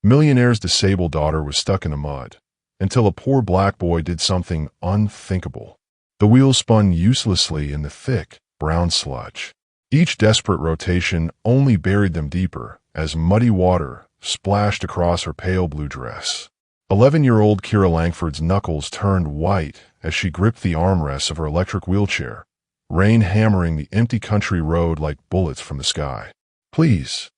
Millionaire's disabled daughter was stuck in the mud until a poor black boy did something unthinkable. The wheels spun uselessly in the thick, brown sludge. Each desperate rotation only buried them deeper as muddy water splashed across her pale blue dress. 11-year-old Kira Langford's knuckles turned white as she gripped the armrests of her electric wheelchair, rain hammering the empty country road like bullets from the sky. "Please."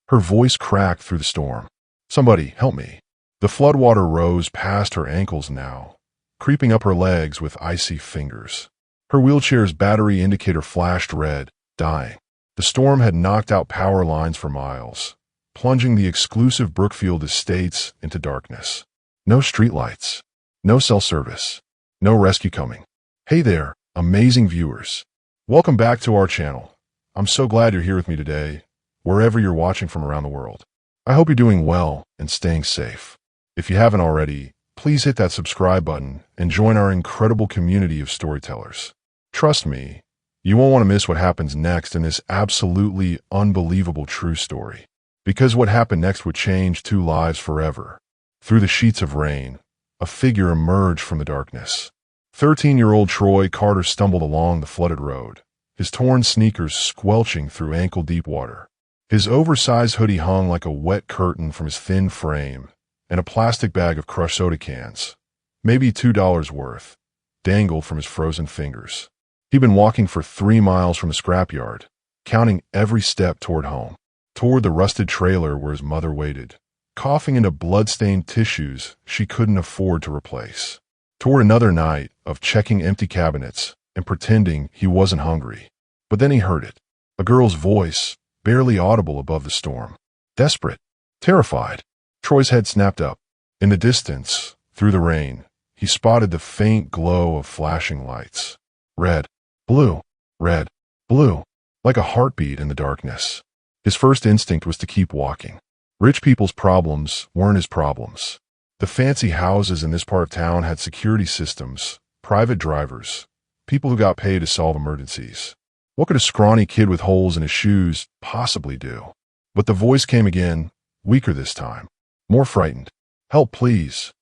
Her voice cracked through the storm. "Somebody, help me." The floodwater rose past her ankles now, creeping up her legs with icy fingers. Her wheelchair's battery indicator flashed red, dying. The storm had knocked out power lines for miles, plunging the exclusive Brookfield estates into darkness. No streetlights, no cell service, no rescue coming. Hey there, amazing viewers. Welcome back to our channel. I'm so glad you're here with me today, wherever you're watching from around the world. I hope you're doing well and staying safe. If you haven't already, please hit that subscribe button and join our incredible community of storytellers. Trust me, you won't want to miss what happens next in this absolutely unbelievable true story. Because what happened next would change two lives forever. Through the sheets of rain, a figure emerged from the darkness. 13-year-old Troy Carter stumbled along the flooded road, his torn sneakers squelching through ankle-deep water. His oversized hoodie hung like a wet curtain from his thin frame, and a plastic bag of crushed soda cans, maybe $2 worth, dangled from his frozen fingers. He'd been walking for 3 miles from the scrapyard, counting every step toward home, toward the rusted trailer where his mother waited, coughing into blood-stained tissues she couldn't afford to replace, toward another night of checking empty cabinets and pretending he wasn't hungry. But then he heard it, a girl's voice, barely audible above the storm. Desperate, terrified. Troy's head snapped up. In the distance, through the rain, he spotted the faint glow of flashing lights. Red, blue, red, blue, like a heartbeat in the darkness. His first instinct was to keep walking. Rich people's problems weren't his problems. The fancy houses in this part of town had security systems, private drivers, people who got paid to solve emergencies. What could a scrawny kid with holes in his shoes possibly do? But the voice came again, weaker this time, more frightened. "Help, please."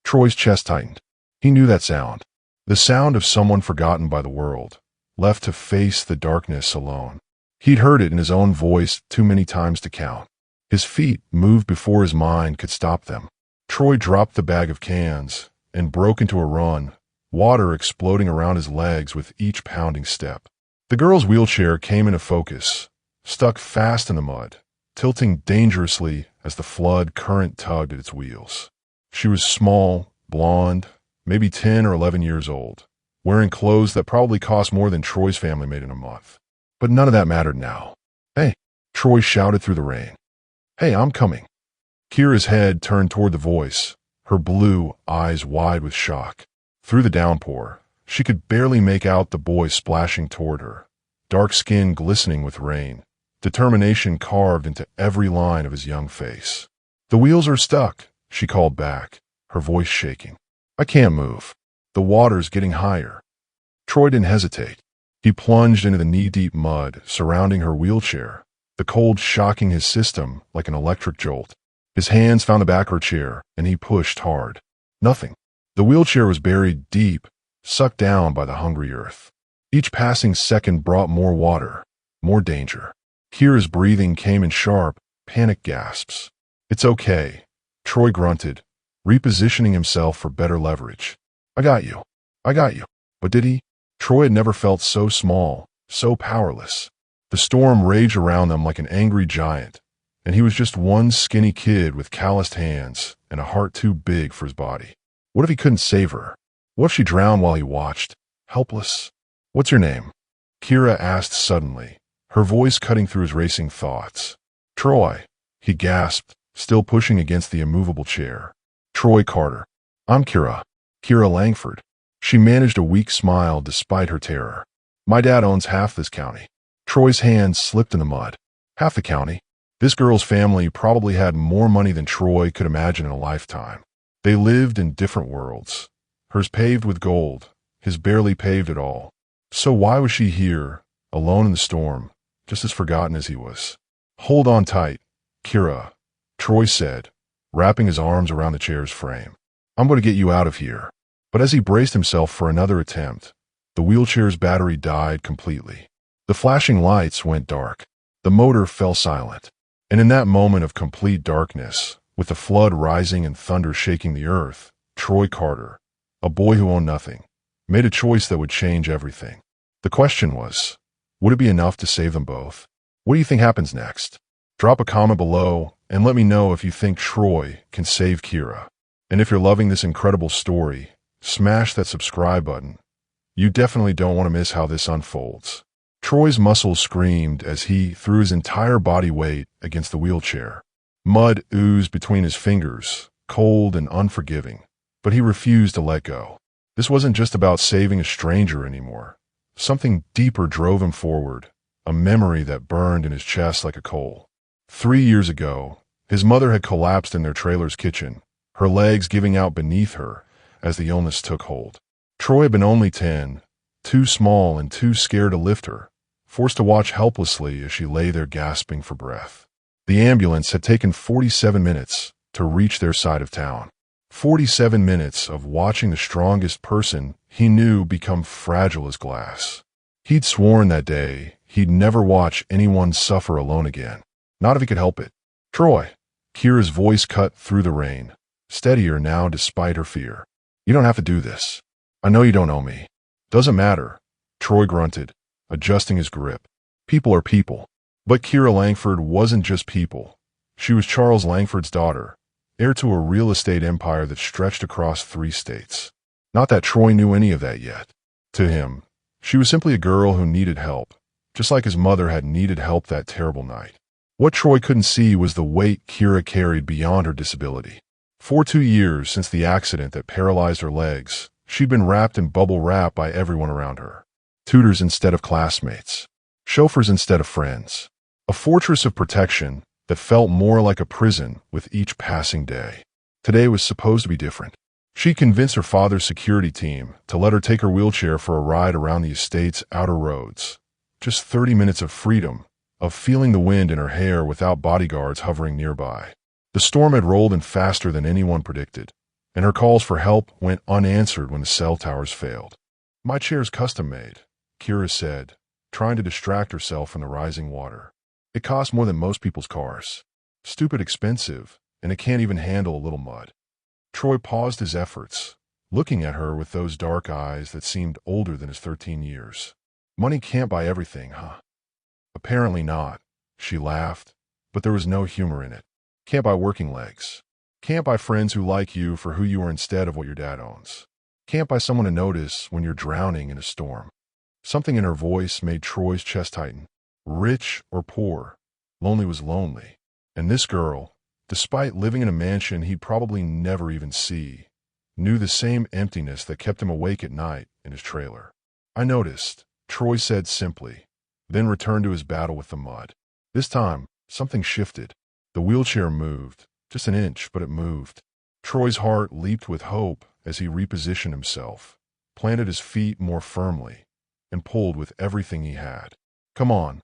Troy's chest tightened. He knew that sound. The sound of someone forgotten by the world, left to face the darkness alone. He'd heard it in his own voice too many times to count. His feet moved before his mind could stop them. Troy dropped the bag of cans and broke into a run, water exploding around his legs with each pounding step. The girl's wheelchair came into focus, stuck fast in the mud, tilting dangerously as the flood current tugged at its wheels. She was small, blonde, maybe 10 or 11 years old, wearing clothes that probably cost more than Troy's family made in a month. But none of that mattered now. "Hey," Troy shouted through the rain. "Hey, I'm coming." Kira's head turned toward the voice, her blue eyes wide with shock. Through the downpour, she could barely make out the boy splashing toward her, dark skin glistening with rain, determination carved into every line of his young face. "The wheels are stuck," she called back, her voice shaking. "I can't move. The water's getting higher." Troy didn't hesitate. He plunged into the knee-deep mud surrounding her wheelchair, the cold shocking his system like an electric jolt. His hands found the back of her chair, and he pushed hard. Nothing. The wheelchair was buried deep, sucked down by the hungry earth. Each passing second brought more water, more danger. Kira's breathing came in sharp, panic gasps. "It's okay," Troy grunted, repositioning himself for better leverage. "I got you. I got you." But did he? Troy had never felt so small, so powerless. The storm raged around them like an angry giant, and he was just one skinny kid with calloused hands and a heart too big for his body. What if he couldn't save her? What if she drowned while he watched, helpless? "What's your name?" Kira asked suddenly, her voice cutting through his racing thoughts. "Troy," he gasped, still pushing against the immovable chair. "Troy Carter. I'm Kira. Kira Langford." She managed a weak smile despite her terror. "My dad owns half this county." Troy's hand slipped in the mud. Half the county? This girl's family probably had more money than Troy could imagine in a lifetime. They lived in different worlds. Hers paved with gold, his barely paved at all. So why was she here, alone in the storm, just as forgotten as he was? "Hold on tight, Kira," Troy said, wrapping his arms around the chair's frame. "I'm going to get you out of here." But as he braced himself for another attempt, the wheelchair's battery died completely. The flashing lights went dark. The motor fell silent. And in that moment of complete darkness, with the flood rising and thunder shaking the earth, Troy Carter, a boy who owned nothing, made a choice that would change everything. The question was, would it be enough to save them both? What do you think happens next? Drop a comment below and let me know if you think Troy can save Kira. And if you're loving this incredible story, smash that subscribe button. You definitely don't want to miss how this unfolds. Troy's muscles screamed as he threw his entire body weight against the wheelchair. Mud oozed between his fingers, cold and unforgiving, but he refused to let go. This wasn't just about saving a stranger anymore. Something deeper drove him forward, a memory that burned in his chest like a coal. 3 years ago, his mother had collapsed in their trailer's kitchen, her legs giving out beneath her as the illness took hold. Troy had been only 10, too small and too scared to lift her, forced to watch helplessly as she lay there gasping for breath. The ambulance had taken 47 minutes to reach their side of town. 47 minutes of watching the strongest person he knew become fragile as glass. He'd sworn that day he'd never watch anyone suffer alone again. Not if he could help it. "Troy," Kira's voice cut through the rain, steadier now despite her fear. "You don't have to do this. I know you don't know me." "Doesn't matter," Troy grunted, adjusting his grip. "People are people." But Kira Langford wasn't just people. She was Charles Langford's daughter, heir to a real estate empire that stretched across 3 states. Not that Troy knew any of that yet. To him, she was simply a girl who needed help, just like his mother had needed help that terrible night. What Troy couldn't see was the weight Kira carried beyond her disability. For 2 years since the accident that paralyzed her legs, she'd been wrapped in bubble wrap by everyone around her. Tutors instead of classmates. Chauffeurs instead of friends. A fortress of protection that felt more like a prison with each passing day. Today was supposed to be different. She convinced her father's security team to let her take her wheelchair for a ride around the estate's outer roads. Just 30 minutes of freedom, of feeling the wind in her hair without bodyguards hovering nearby. The storm had rolled in faster than anyone predicted, and her calls for help went unanswered when the cell towers failed. "My chair's custom-made," Kira said, trying to distract herself from the rising water. "It costs more than most people's cars. Stupid expensive, and it can't even handle a little mud." Troy paused his efforts, looking at her with those dark eyes that seemed older than his 13 years. "Money can't buy everything, huh?" "Apparently not," she laughed, but there was no humor in it. "Can't buy working legs. Can't buy friends who like you for who you are instead of what your dad owns. Can't buy someone to notice when you're drowning in a storm." Something in her voice made Troy's chest tighten. Rich or poor, lonely was lonely. And this girl, despite living in a mansion he'd probably never even see, knew the same emptiness that kept him awake at night in his trailer. "I noticed," Troy said simply, then returned to his battle with the mud. This time, something shifted. The wheelchair moved, just an inch, but it moved. Troy's heart leaped with hope as he repositioned himself, planted his feet more firmly, and pulled with everything he had. "Come on,"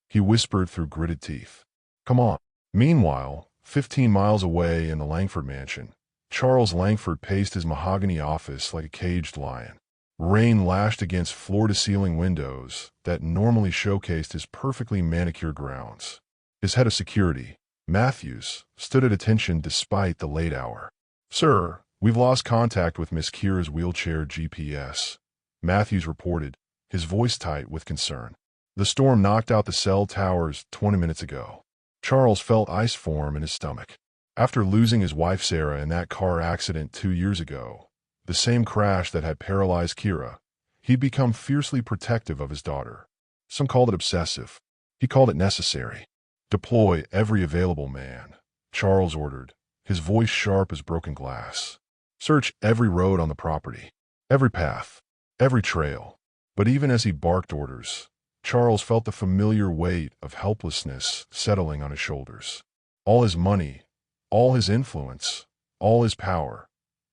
he whispered through gritted teeth. "Come on." Meanwhile, 15 miles away in the Langford mansion, Charles Langford paced his mahogany office like a caged lion. Rain lashed against floor-to-ceiling windows that normally showcased his perfectly manicured grounds. His head of security, Matthews, stood at attention despite the late hour. "Sir, we've lost contact with Miss Kira's wheelchair GPS," Matthews reported, his voice tight with concern. "The storm knocked out the cell towers 20 minutes ago." Charles felt ice form in his stomach. After losing his wife Sarah in that car accident 2 years ago, the same crash that had paralyzed Kira, he'd become fiercely protective of his daughter. Some called it obsessive. He called it necessary. "Deploy every available man," Charles ordered, his voice sharp as broken glass. "Search every road on the property, every path, every trail." But even as he barked orders, Charles felt the familiar weight of helplessness settling on his shoulders. All his money, all his influence, all his power,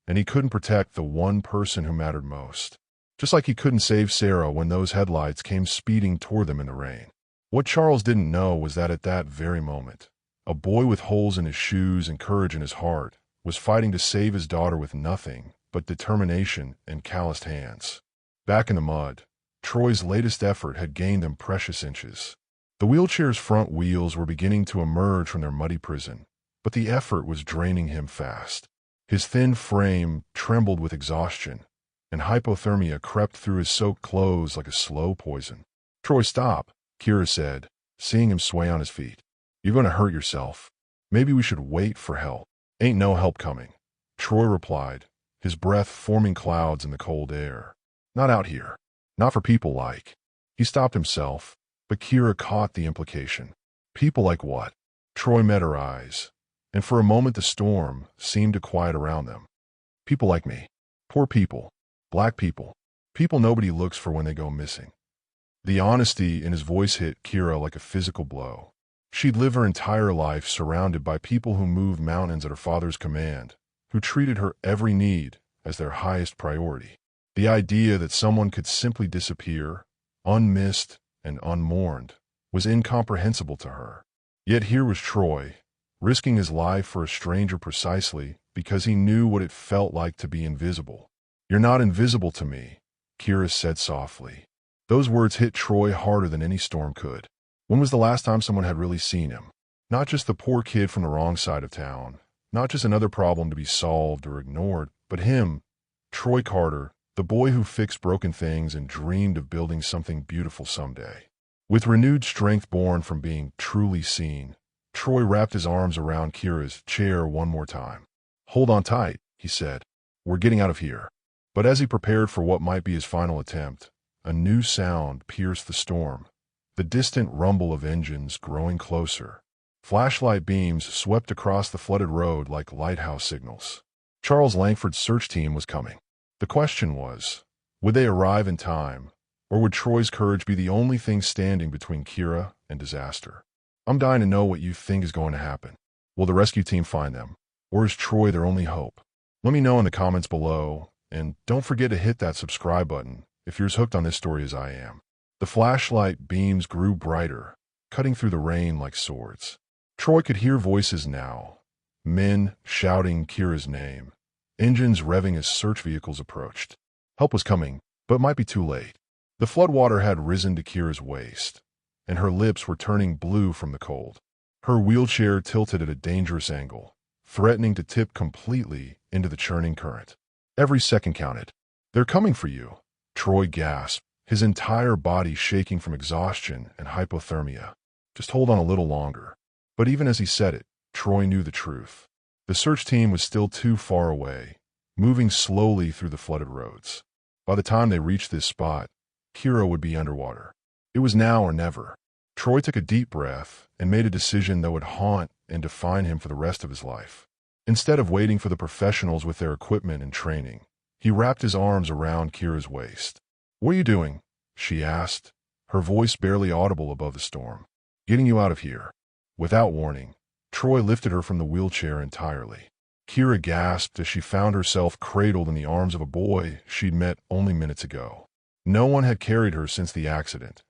and he couldn't protect the one person who mattered most. Just like he couldn't save Sarah when those headlights came speeding toward them in the rain. What Charles didn't know was that at that very moment, A boy with holes in his shoes and courage in his heart was fighting to save his daughter with nothing but determination and calloused hands. Back in the mud, Troy's latest effort had gained them precious inches. The wheelchair's front wheels were beginning to emerge from their muddy prison, but the effort was draining him fast. His thin frame trembled with exhaustion, and hypothermia crept through his soaked clothes like a slow poison. "Troy, stop," Kira said, seeing him sway on his feet. "You're going to hurt yourself. Maybe we should wait for help." "Ain't no help coming," Troy replied, his breath forming clouds in the cold air. "Not out here. Not for people like—" He stopped himself, but Kira caught the implication. People like what? Troy met her eyes, and for a moment the storm seemed to quiet around them. "People like me. Poor people. Black people. People nobody looks for when they go missing." The honesty in his voice hit Kira like a physical blow. She'd lived her entire life surrounded by people who moved mountains at her father's command, who treated her every need as their highest priority. The idea that someone could simply disappear, unmissed and unmourned, was incomprehensible to her. Yet here was Troy, risking his life for a stranger precisely because he knew what it felt like to be invisible. "You're not invisible to me," Kira said softly. Those words hit Troy harder than any storm could. When was the last time someone had really seen him? Not just the poor kid from the wrong side of town, not just another problem to be solved or ignored, but him, Troy Carter, the boy who fixed broken things and dreamed of building something beautiful someday. With renewed strength born from being truly seen, Troy wrapped his arms around Kira's chair one more time. "Hold on tight," he said. "We're getting out of here." But as he prepared for what might be his final attempt, a new sound pierced the storm, the distant rumble of engines growing closer. Flashlight beams swept across the flooded road like lighthouse signals. Charles Langford's search team was coming. The question was, would they arrive in time, or would Troy's courage be the only thing standing between Kira and disaster? "I'm dying to know what you think is going to happen. Will the rescue team find them, or is Troy their only hope? Let me know in the comments below, and don't forget to hit that subscribe button if you're as hooked on this story as I am." The flashlight beams grew brighter, cutting through the rain like swords. Troy could hear voices now, men shouting Kira's name, engines revving as search vehicles approached. Help was coming, but might be too late. The floodwater had risen to Kira's waist, and her lips were turning blue from the cold. Her wheelchair tilted at a dangerous angle, threatening to tip completely into the churning current. Every second counted. "They're coming for you," Troy gasped, his entire body shaking from exhaustion and hypothermia. "Just hold on a little longer." But even as he said it, Troy knew the truth. The search team was still too far away, moving slowly through the flooded roads. By the time they reached this spot, Kira would be underwater. It was now or never. Troy took a deep breath and made a decision that would haunt and define him for the rest of his life. Instead of waiting for the professionals with their equipment and training, he wrapped his arms around Kira's waist. "What are you doing?" she asked, her voice barely audible above the storm. "Getting you out of here." Without warning, Troy lifted her from the wheelchair entirely. Kira gasped as she found herself cradled in the arms of a boy she'd met only minutes ago. No one had carried her since the accident.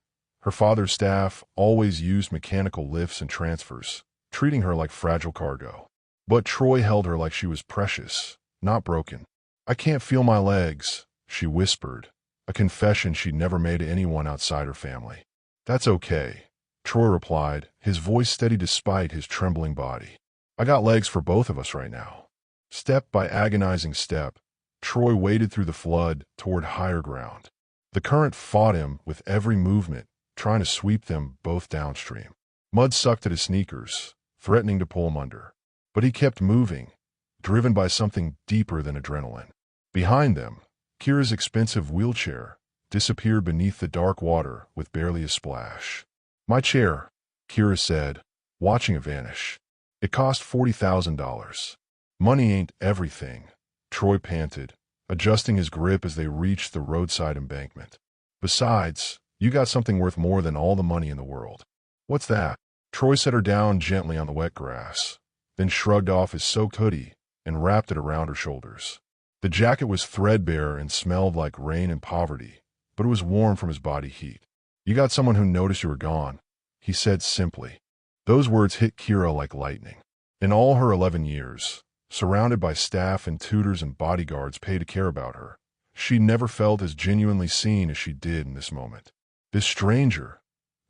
Her father's staff always used mechanical lifts and transfers, treating her like fragile cargo. But Troy held her like she was precious, not broken. "I can't feel my legs," she whispered, a confession she'd never made to anyone outside her family. "That's okay," Troy replied, his voice steady despite his trembling body. "I got legs for both of us right now." Step by agonizing step, Troy waded through the flood toward higher ground. The current fought him with every movement, trying to sweep them both downstream. Mud sucked at his sneakers, threatening to pull him under. But he kept moving, driven by something deeper than adrenaline. Behind them, Kira's expensive wheelchair disappeared beneath the dark water with barely a splash. "My chair," Kira said, watching it vanish. "It cost $40,000. "Money ain't everything," Troy panted, adjusting his grip as they reached the roadside embankment. "Besides, you got something worth more than all the money in the world." "What's that?" Troy set her down gently on the wet grass, then shrugged off his soaked hoodie and wrapped it around her shoulders. The jacket was threadbare and smelled like rain and poverty, but it was warm from his body heat. "You got someone who noticed you were gone," he said simply. Those words hit Kira like lightning. In all her 11 years, surrounded by staff and tutors and bodyguards paid to care about her, she never felt as genuinely seen as she did in this moment. This stranger,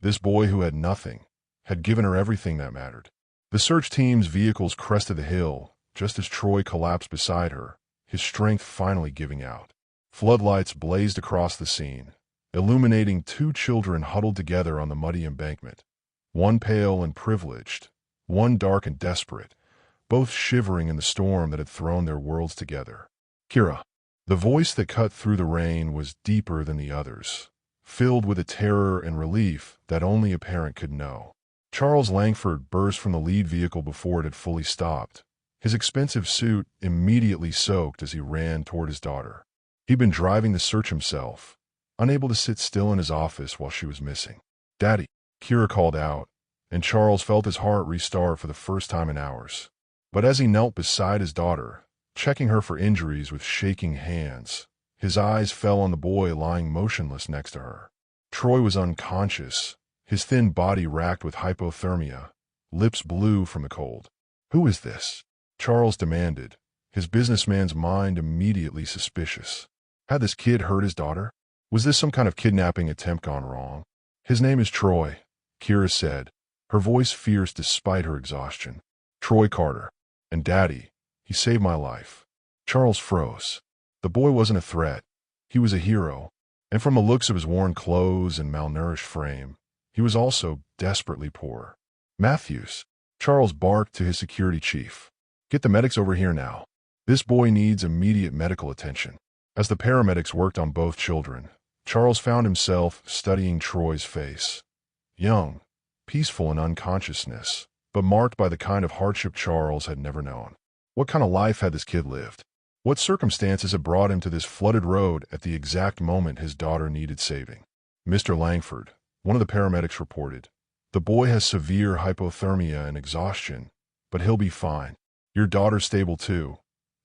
this boy who had nothing, had given her everything that mattered. The search team's vehicles crested the hill, just as Troy collapsed beside her, his strength finally giving out. Floodlights blazed across the scene, illuminating two children huddled together on the muddy embankment. One pale and privileged, one dark and desperate, both shivering in the storm that had thrown their worlds together. Kira. The voice that cut through the rain was deeper than the others, filled with a terror and relief that only a parent could know. Charles Langford burst from the lead vehicle before it had fully stopped, his expensive suit immediately soaked as he ran toward his daughter. He'd been driving the search himself, unable to sit still in his office while she was missing. "Daddy," Kira called out, and Charles felt his heart restart for the first time in hours. But as he knelt beside his daughter, checking her for injuries with shaking hands, his eyes fell on the boy lying motionless next to her. Troy was unconscious, his thin body racked with hypothermia, lips blue from the cold. "Who is this?" Charles demanded, his businessman's mind immediately suspicious. Had this kid hurt his daughter? Was this some kind of kidnapping attempt gone wrong? "His name is Troy," Kira said, her voice fierce despite her exhaustion. "Troy Carter. And Daddy, he saved my life." Charles froze. The boy wasn't a threat. He was a hero. And from the looks of his worn clothes and malnourished frame, he was also desperately poor. "Matthews," Charles barked to his security chief. "Get the medics over here now. This boy needs immediate medical attention." As the paramedics worked on both children, Charles found himself studying Troy's face. Young, peaceful in unconsciousness, but marked by the kind of hardship Charles had never known. What kind of life had this kid lived? What circumstances had brought him to this flooded road at the exact moment his daughter needed saving? "Mr. Langford," one of the paramedics reported, "the boy has severe hypothermia and exhaustion, but he'll be fine. Your daughter's stable too.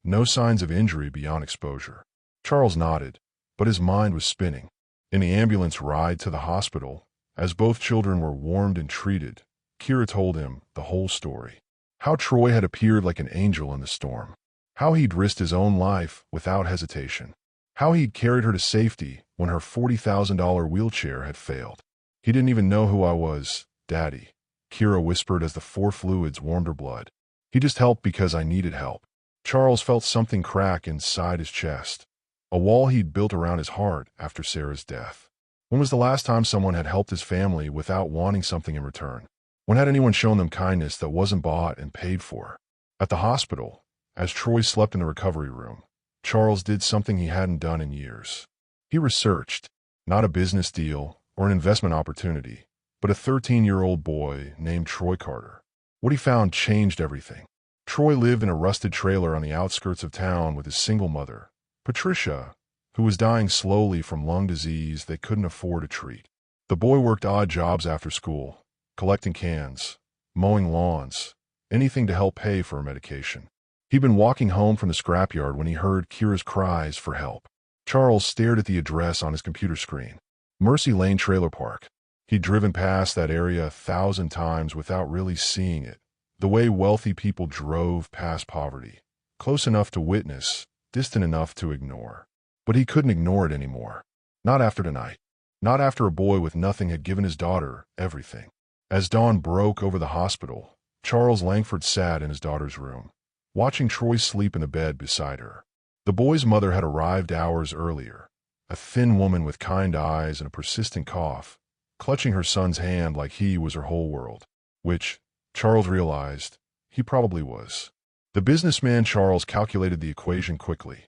No signs of injury beyond exposure." Charles nodded, but his mind was spinning. In the ambulance ride to the hospital, as both children were warmed and treated, Kira told him the whole story. How Troy had appeared like an angel in the storm. How he'd risked his own life without hesitation. How he'd carried her to safety when her $40,000 wheelchair had failed. "He didn't even know who I was, Daddy," Kira whispered as the four fluids warmed her blood. "He just helped because I needed help." Charles felt something crack inside his chest. A wall he'd built around his heart after Sarah's death. When was the last time someone had helped his family without wanting something in return? When had anyone shown them kindness that wasn't bought and paid for? At the hospital, as Troy slept in the recovery room, Charles did something he hadn't done in years. He researched, not a business deal or an investment opportunity, but a 13-year-old boy named Troy Carter. What he found changed everything. Troy lived in a rusted trailer on the outskirts of town with his single mother, Patricia, who was dying slowly from lung disease they couldn't afford to treat. The boy worked odd jobs after school, collecting cans, mowing lawns, anything to help pay for her medication. He'd been walking home from the scrapyard when he heard Kira's cries for help. Charles stared at the address on his computer screen. Mercy Lane Trailer Park. He'd driven past that area 1,000 times without really seeing it, the way wealthy people drove past poverty, close enough to witness, distant enough to ignore. But he couldn't ignore it anymore. Not after tonight. Not after a boy with nothing had given his daughter everything. As dawn broke over the hospital, Charles Langford sat in his daughter's room, watching Troy sleep in the bed beside her. The boy's mother had arrived hours earlier, a thin woman with kind eyes and a persistent cough, clutching her son's hand like he was her whole world, which, Charles realized, he probably was. The businessman Charles calculated the equation quickly.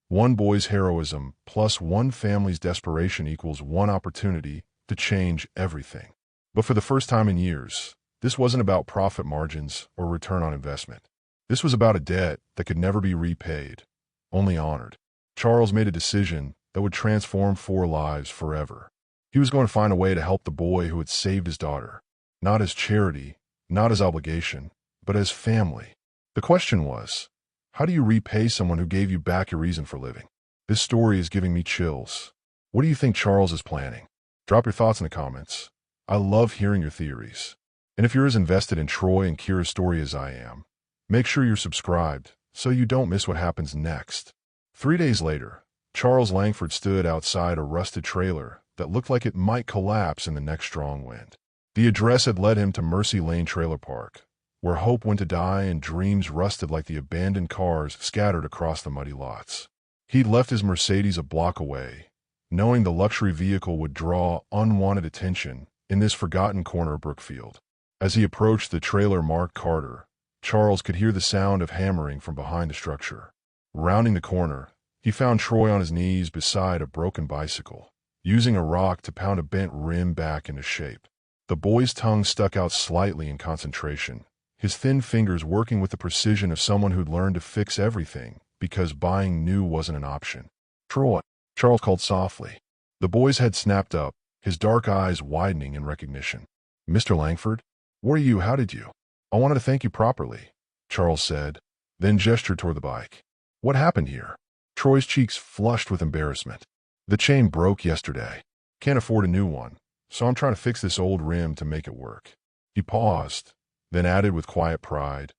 One boy's heroism plus one family's desperation equals one opportunity to change everything. But for the first time in years, this wasn't about profit margins or return on investment. This was about a debt that could never be repaid, only honored. Charles made a decision that would transform 4 lives forever. He was going to find a way to help the boy who had saved his daughter, not as charity, not as obligation, but as family. The question was, how do you repay someone who gave you back your reason for living? This story is giving me chills. What do you think Charles is planning? Drop your thoughts in the comments. I love hearing your theories. And if you're as invested in Troy and Kira's story as I am, make sure you're subscribed so you don't miss what happens next. 3 days later, Charles Langford stood outside a rusted trailer that looked like it might collapse in the next strong wind. The address had led him to Mercy Lane Trailer Park, where hope went to die and dreams rusted like the abandoned cars scattered across the muddy lots. He'd left his Mercedes a block away, knowing the luxury vehicle would draw unwanted attention in this forgotten corner of Brookfield. As he approached the trailer marked Carter, Charles could hear the sound of hammering from behind the structure. Rounding the corner, he found Troy on his knees beside a broken bicycle, using a rock to pound a bent rim back into shape. The boy's tongue stuck out slightly in concentration, his thin fingers working with the precision of someone who'd learned to fix everything because buying new wasn't an option. "Troy," Charles called softly. The boy's head snapped up, his dark eyes widening in recognition. "Mr. Langford? Where are you? How did you?" "I wanted to thank you properly," Charles said, then gestured toward the bike. "What happened here?" Troy's cheeks flushed with embarrassment. "The chain broke yesterday. Can't afford a new one, so I'm trying to fix this old rim to make it work." He paused, then added with quiet pride,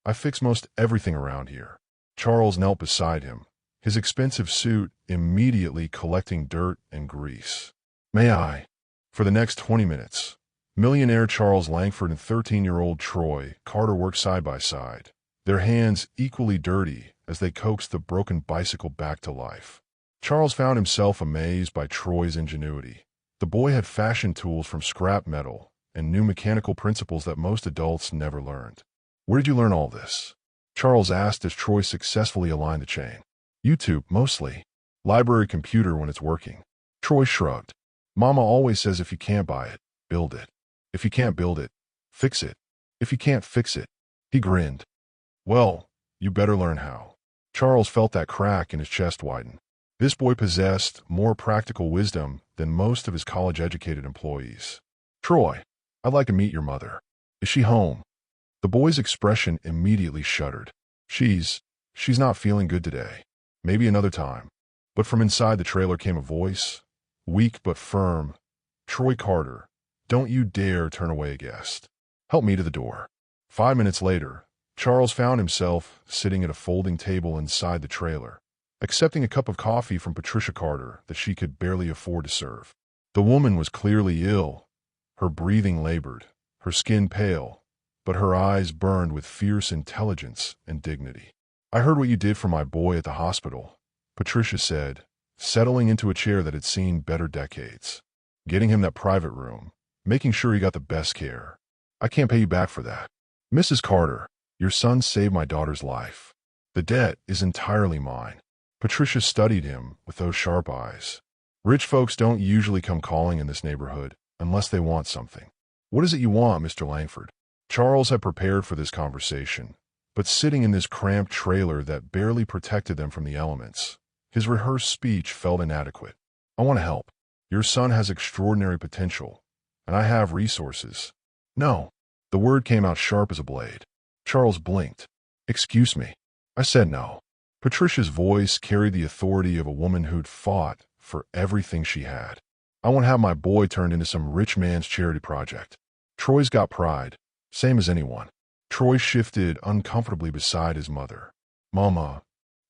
"I fix most everything around here." Charles knelt beside him, his expensive suit immediately collecting dirt and grease. "May I?" For the next 20 minutes, millionaire Charles Langford and 13-year-old Troy Carter worked side by side, their hands equally dirty as they coaxed the broken bicycle back to life. Charles found himself amazed by Troy's ingenuity. The boy had fashioned tools from scrap metal and knew mechanical principles that most adults never learned. "Where did you learn all this?" Charles asked as Troy successfully aligned the chain. "YouTube, mostly. Library computer when it's working." Troy shrugged. "Mama always says if you can't buy it, build it. If you can't build it, fix it. If you can't fix it." He grinned. "Well, you better learn how." Charles felt that crack in his chest widen. This boy possessed more practical wisdom than most of his college-educated employees. "Troy, I'd like to meet your mother. Is she home?" The boy's expression immediately shuddered. She's not feeling good today. Maybe another time." But from inside the trailer came a voice, weak but firm. "Troy Carter, don't you dare turn away a guest. Help me to the door." 5 minutes later, Charles found himself sitting at a folding table inside the trailer, accepting a cup of coffee from Patricia Carter that she could barely afford to serve. The woman was clearly ill, her breathing labored, her skin pale, but her eyes burned with fierce intelligence and dignity. "I heard what you did for my boy at the hospital," Patricia said, settling into a chair that had seen better decades. "Getting him that private room, making sure he got the best care. I can't pay you back for that. Mrs. Carter, your son saved my daughter's life. The debt is entirely mine." Patricia studied him with those sharp eyes. "Rich folks don't usually come calling in this neighborhood unless they want something." "What is it you want, Mr. Langford?" Charles had prepared for this conversation, but sitting in this cramped trailer that barely protected them from the elements, his rehearsed speech felt inadequate. "I want to help. Your son has extraordinary potential, and I have resources." "No." The word came out sharp as a blade. Charles blinked. "Excuse me. I said no." Patricia's voice carried the authority of a woman who'd fought for everything she had. "I won't have my boy turned into some rich man's charity project." Troy's got pride, same as anyone. Troy shifted uncomfortably beside his mother. "Mama."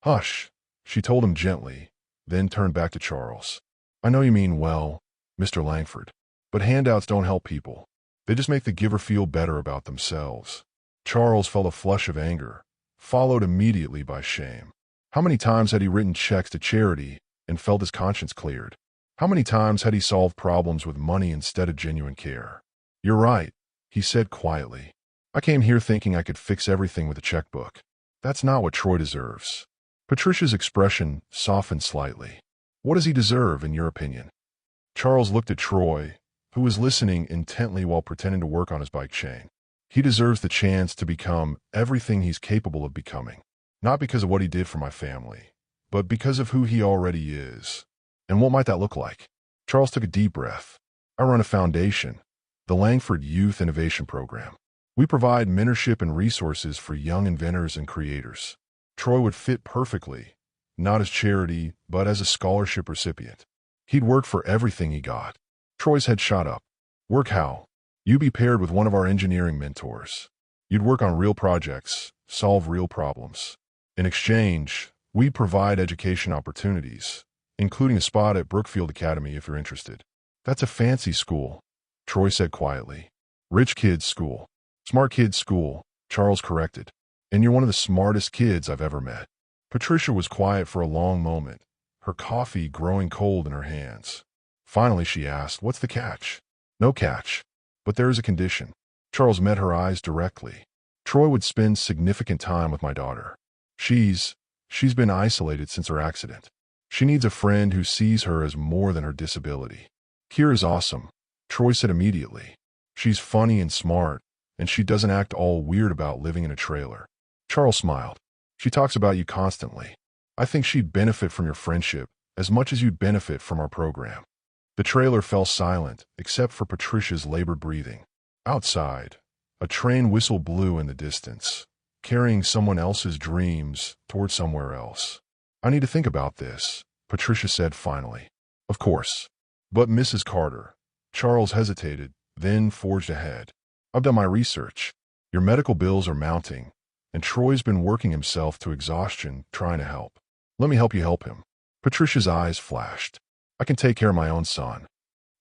"Hush," she told him gently, then turned back to Charles. "I know you mean well, Mr. Langford, but handouts don't help people. They just make the giver feel better about themselves." Charles felt a flush of anger, followed immediately by shame. How many times had he written checks to charity and felt his conscience cleared? How many times had he solved problems with money instead of genuine care? "You're right," he said quietly. "I came here thinking I could fix everything with a checkbook. That's not what Troy deserves." Patricia's expression softened slightly. "What does he deserve, in your opinion?" Charles looked at Troy, who was listening intently while pretending to work on his bike chain. "He deserves the chance to become everything he's capable of becoming. Not because of what he did for my family, but because of who he already is." "And what might that look like?" Charles took a deep breath. "I run a foundation, the Langford Youth Innovation Program. We provide mentorship and resources for young inventors and creators." Troy would fit perfectly, not as charity, but as a scholarship recipient. He'd work for everything he got. Troy's head shot up. "Work how?" You'd be paired with one of our engineering mentors. You'd work on real projects, solve real problems. In exchange, we'd provide education opportunities, including a spot at Brookfield Academy if you're interested. That's a fancy school, Troy said quietly. Rich kids' school. Smart kids' school, Charles corrected. And you're one of the smartest kids I've ever met. Patricia was quiet for a long moment, her coffee growing cold in her hands. Finally, she asked, "What's the catch?" "No catch. But there is a condition." Charles met her eyes directly. "Troy would spend significant time with my daughter. She's been isolated since her accident. She needs a friend who sees her as more than her disability." "Kira's awesome," Troy said immediately. "She's funny and smart, and she doesn't act all weird about living in a trailer." Charles smiled. "She talks about you constantly. I think she'd benefit from your friendship as much as you'd benefit from our program." The trailer fell silent, except for Patricia's labored breathing. Outside, a train whistle blew in the distance, carrying someone else's dreams toward somewhere else. "I need to think about this," Patricia said finally. "Of course. But Mrs. Carter," Charles hesitated, then forged ahead. "I've done my research. Your medical bills are mounting, and Troy's been working himself to exhaustion trying to help. Let me help you help him." Patricia's eyes flashed. "I can take care of my own son."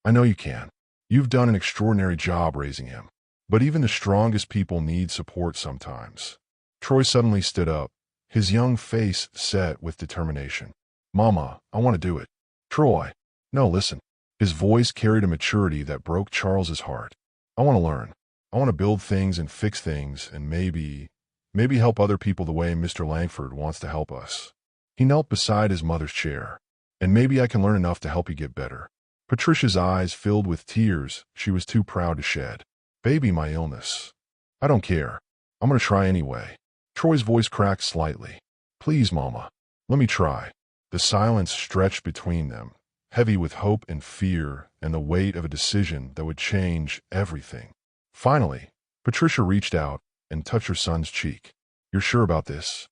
"I know you can. You've done an extraordinary job raising him. But even the strongest people need support sometimes." Troy suddenly stood up, his young face set with determination. "Mama, I want to do it." "Troy." "No, listen." His voice carried a maturity that broke Charles's heart. "I want to learn. I want to build things and fix things and maybe help other people the way Mr. Langford wants to help us." He knelt beside his mother's chair. "And maybe I can learn enough to help you get better." Patricia's eyes filled with tears she was too proud to shed. "Baby, my illness. I don't care. I'm going to try anyway." Troy's voice cracked slightly. "Please, Mama. Let me try." The silence stretched between them, heavy with hope and fear and the weight of a decision that would change everything. Finally, Patricia reached out and touched her son's cheek. "You're sure about this?"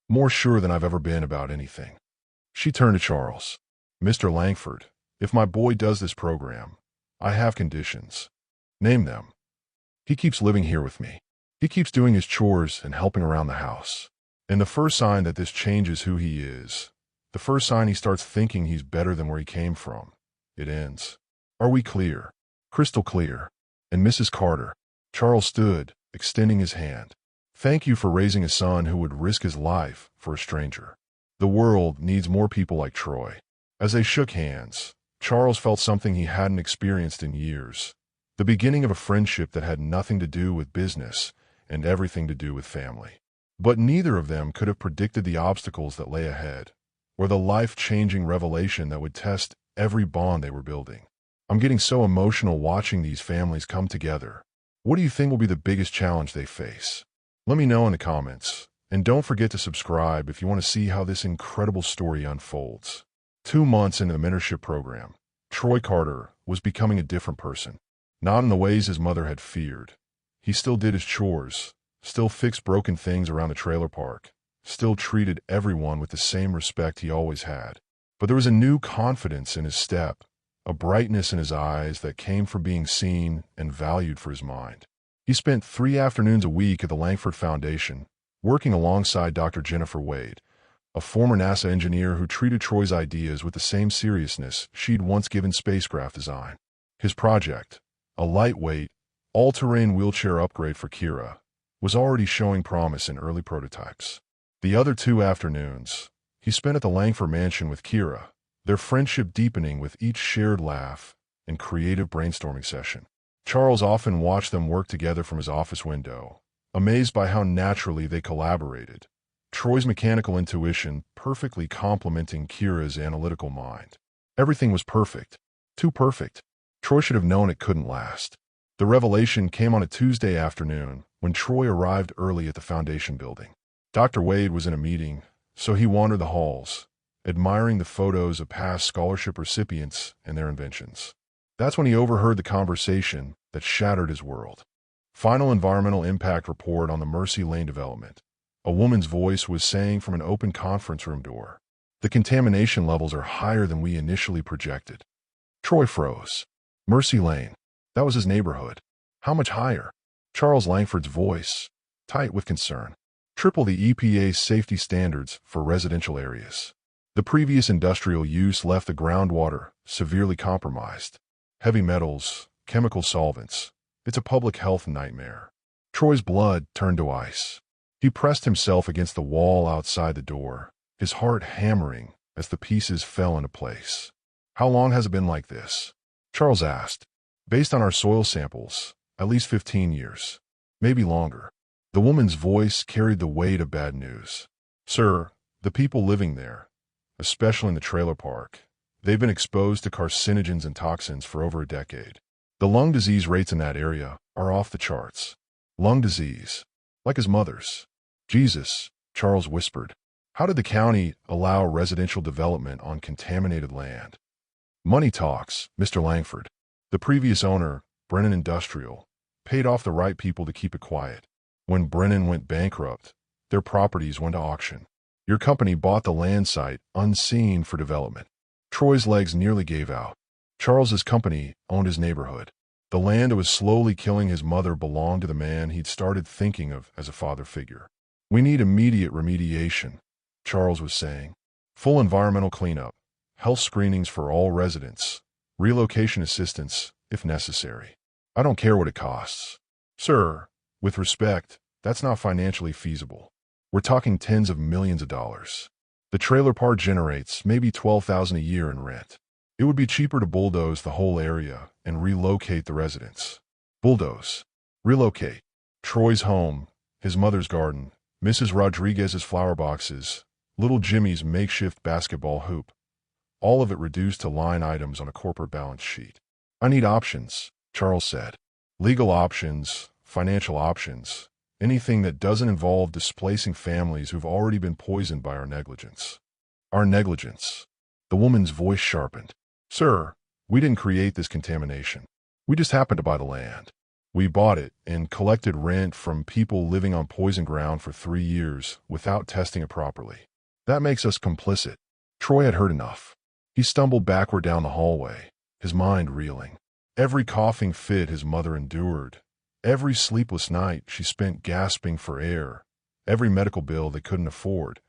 "More sure than I've ever been about anything." She turned to Charles. "Mr. Langford, if my boy does this program, I have conditions." "Name them." "He keeps living here with me. He keeps doing his chores and helping around the house. And the first sign that this changes who he is, the first sign he starts thinking he's better than where he came from, it ends. Are we clear?" "Crystal clear." "And Mrs. Carter." Charles stood, extending his hand. "Thank you for raising a son who would risk his life for a stranger. The world needs more people like Troy." As they shook hands, Charles felt something he hadn't experienced in years. The beginning of a friendship that had nothing to do with business and everything to do with family. But neither of them could have predicted the obstacles that lay ahead, or the life-changing revelation that would test every bond they were building. "I'm getting so emotional watching these families come together. What do you think will be the biggest challenge they face? Let me know in the comments, and don't forget to subscribe if you want to see how this incredible story unfolds." 2 months into the mentorship program, Troy Carter was becoming a different person. Not in the ways his mother had feared. He still did his chores, still fixed broken things around the trailer park, still treated everyone with the same respect he always had. But there was a new confidence in his step, a brightness in his eyes that came from being seen and valued for his mind. He spent 3 afternoons a week at the Langford Foundation, working alongside Dr. Jennifer Wade, a former NASA engineer who treated Troy's ideas with the same seriousness she'd once given spacecraft design. His project, a lightweight, all-terrain wheelchair upgrade for Kira, was already showing promise in early prototypes. The other 2 afternoons, he spent at the Langford mansion with Kira, their friendship deepening with each shared laugh and creative brainstorming session. Charles often watched them work together from his office window, amazed by how naturally they collaborated. Troy's mechanical intuition perfectly complementing Kira's analytical mind. Everything was perfect. Too perfect. Troy should have known it couldn't last. The revelation came on a Tuesday afternoon when Troy arrived early at the foundation building. Dr. Wade was in a meeting, so he wandered the halls, admiring the photos of past scholarship recipients and their inventions. That's when he overheard the conversation that shattered his world. Final environmental impact report on the Mercy Lane development. A woman's voice was saying from an open conference room door. "The contamination levels are higher than we initially projected." Troy froze. Mercy Lane. That was his neighborhood. How much higher? Charles Langford's voice, tight with concern. Triple the EPA's safety standards for residential areas. The previous industrial use left the groundwater severely compromised. Heavy metals, chemical solvents. It's a public health nightmare. Troy's blood turned to ice. He pressed himself against the wall outside the door, his heart hammering as the pieces fell into place. How long has it been like this? Charles asked. Based on our soil samples, at least 15 years. Maybe longer. The woman's voice carried the weight of bad news. Sir, the people living there, especially in the trailer park, they've been exposed to carcinogens and toxins for over a decade. The lung disease rates in that area are off the charts. Lung disease, like his mother's. Jesus, Charles whispered. How did the county allow residential development on contaminated land? Money talks, Mr. Langford. The previous owner, Brennan Industrial, paid off the right people to keep it quiet. When Brennan went bankrupt, their properties went to auction. Your company bought the land site unseen for development. Troy's legs nearly gave out. Charles's company owned his neighborhood. The land that was slowly killing his mother belonged to the man he'd started thinking of as a father figure. We need immediate remediation, Charles was saying. Full environmental cleanup, health screenings for all residents, relocation assistance if necessary. I don't care what it costs. Sir, with respect, that's not financially feasible. We're talking tens of millions of dollars. The trailer park generates maybe $12,000 a year in rent. It would be cheaper to bulldoze the whole area and relocate the residents. Bulldoze. Relocate. Troy's home, his mother's garden, Mrs. Rodriguez's flower boxes, little Jimmy's makeshift basketball hoop. All of it reduced to line items on a corporate balance sheet. I need options, Charles said. Legal options, financial options, anything that doesn't involve displacing families who've already been poisoned by our negligence. Our negligence. The woman's voice sharpened. Sir, we didn't create this contamination. We just happened to buy the land. We bought it and collected rent from people living on poison ground for 3 years without testing it properly. That makes us complicit. Troy had heard enough. He stumbled backward down the hallway, his mind reeling. Every coughing fit his mother endured, every sleepless night she spent gasping for air, every medical bill they couldn't afford,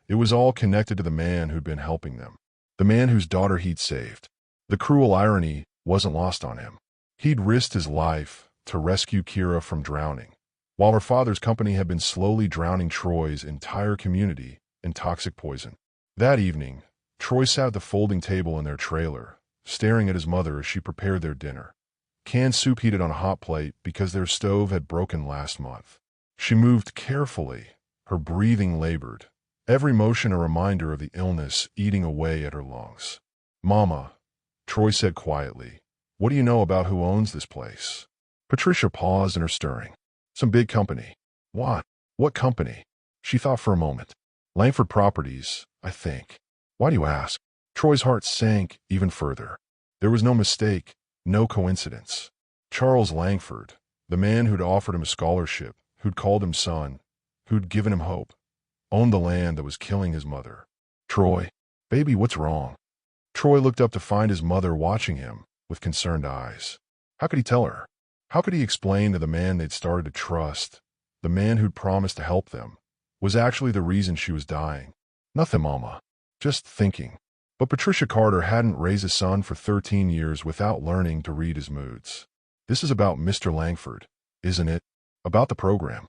it was all connected to the man who'd been helping them, the man whose daughter he'd saved. The cruel irony wasn't lost on him. He'd risked his life to rescue Kira from drowning, while her father's company had been slowly drowning Troy's entire community in toxic poison. That evening, Troy sat at the folding table in their trailer, staring at his mother as she prepared their dinner. Canned soup heated on a hot plate because their stove had broken last month. She moved carefully, her breathing labored, every motion a reminder of the illness eating away at her lungs. Mama, Troy said quietly, what do you know about who owns this place? Patricia paused in her stirring. Some big company. What? What company? She thought for a moment. Langford Properties, I think. Why do you ask? Troy's heart sank even further. There was no mistake, no coincidence. Charles Langford, the man who'd offered him a scholarship, who'd called him son, who'd given him hope, owned the land that was killing his mother. Troy, baby, what's wrong? Troy looked up to find his mother watching him with concerned eyes. How could he tell her? How could he explain to the man they'd started to trust, the man who'd promised to help them, was actually the reason she was dying? Nothing, Mama. Just thinking. But Patricia Carter hadn't raised a son for 13 years without learning to read his moods. This is about Mr. Langford, isn't it? About the program.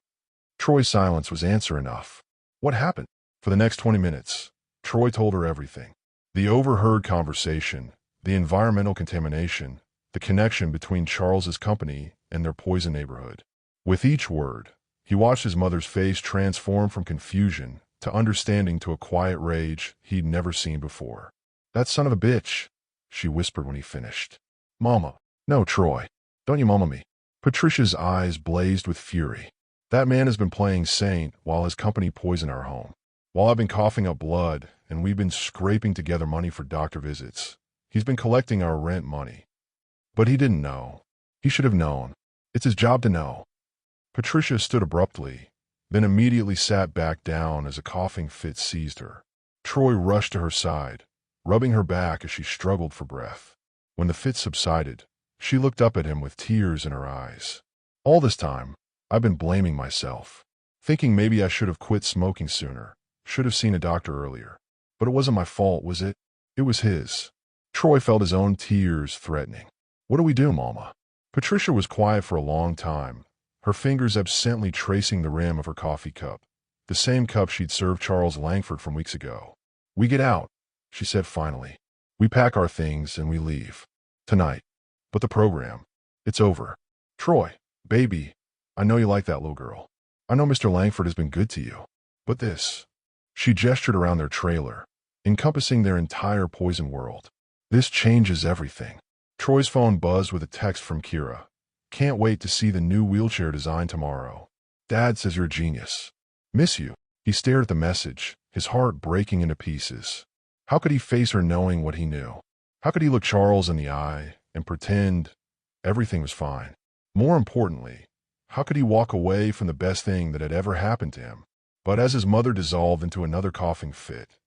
Troy's silence was answer enough. What happened? For the next 20 minutes, Troy told her everything. The overheard conversation, the environmental contamination, the connection between Charles's company and their poison neighborhood. With each word, he watched his mother's face transform from confusion to understanding to a quiet rage he'd never seen before. That son of a bitch, she whispered when he finished. Mama. No, Troy. Don't you mama me. Patricia's eyes blazed with fury. That man has been playing saint while his company poisoned our home. While I've been coughing up blood and we've been scraping together money for doctor visits, he's been collecting our rent money. But he didn't know. He should have known. It's his job to know. Patricia stood abruptly, then immediately sat back down as a coughing fit seized her. Troy rushed to her side, rubbing her back as she struggled for breath. When the fit subsided, she looked up at him with tears in her eyes. All this time, I've been blaming myself, thinking maybe I should have quit smoking sooner, should have seen a doctor earlier. But it wasn't my fault, was it? It was his. Troy felt his own tears threatening. What do we do, Mama? Patricia was quiet for a long time, her fingers absently tracing the rim of her coffee cup, the same cup she'd served Charles Langford from weeks ago. We get out, she said finally. We pack our things and we leave. Tonight. But the program, it's over. Troy, baby, I know you like that little girl. I know Mr. Langford has been good to you. But this. She gestured around their trailer, encompassing their entire poison world. This changes everything. Troy's phone buzzed with a text from Kira. Can't wait to see the new wheelchair design tomorrow. Dad says you're a genius. Miss you. He stared at the message, his heart breaking into pieces. How could he face her knowing what he knew? How could he look Charles in the eye and pretend everything was fine? More importantly, how could he walk away from the best thing that had ever happened to him? But as his mother dissolved into another coughing fit,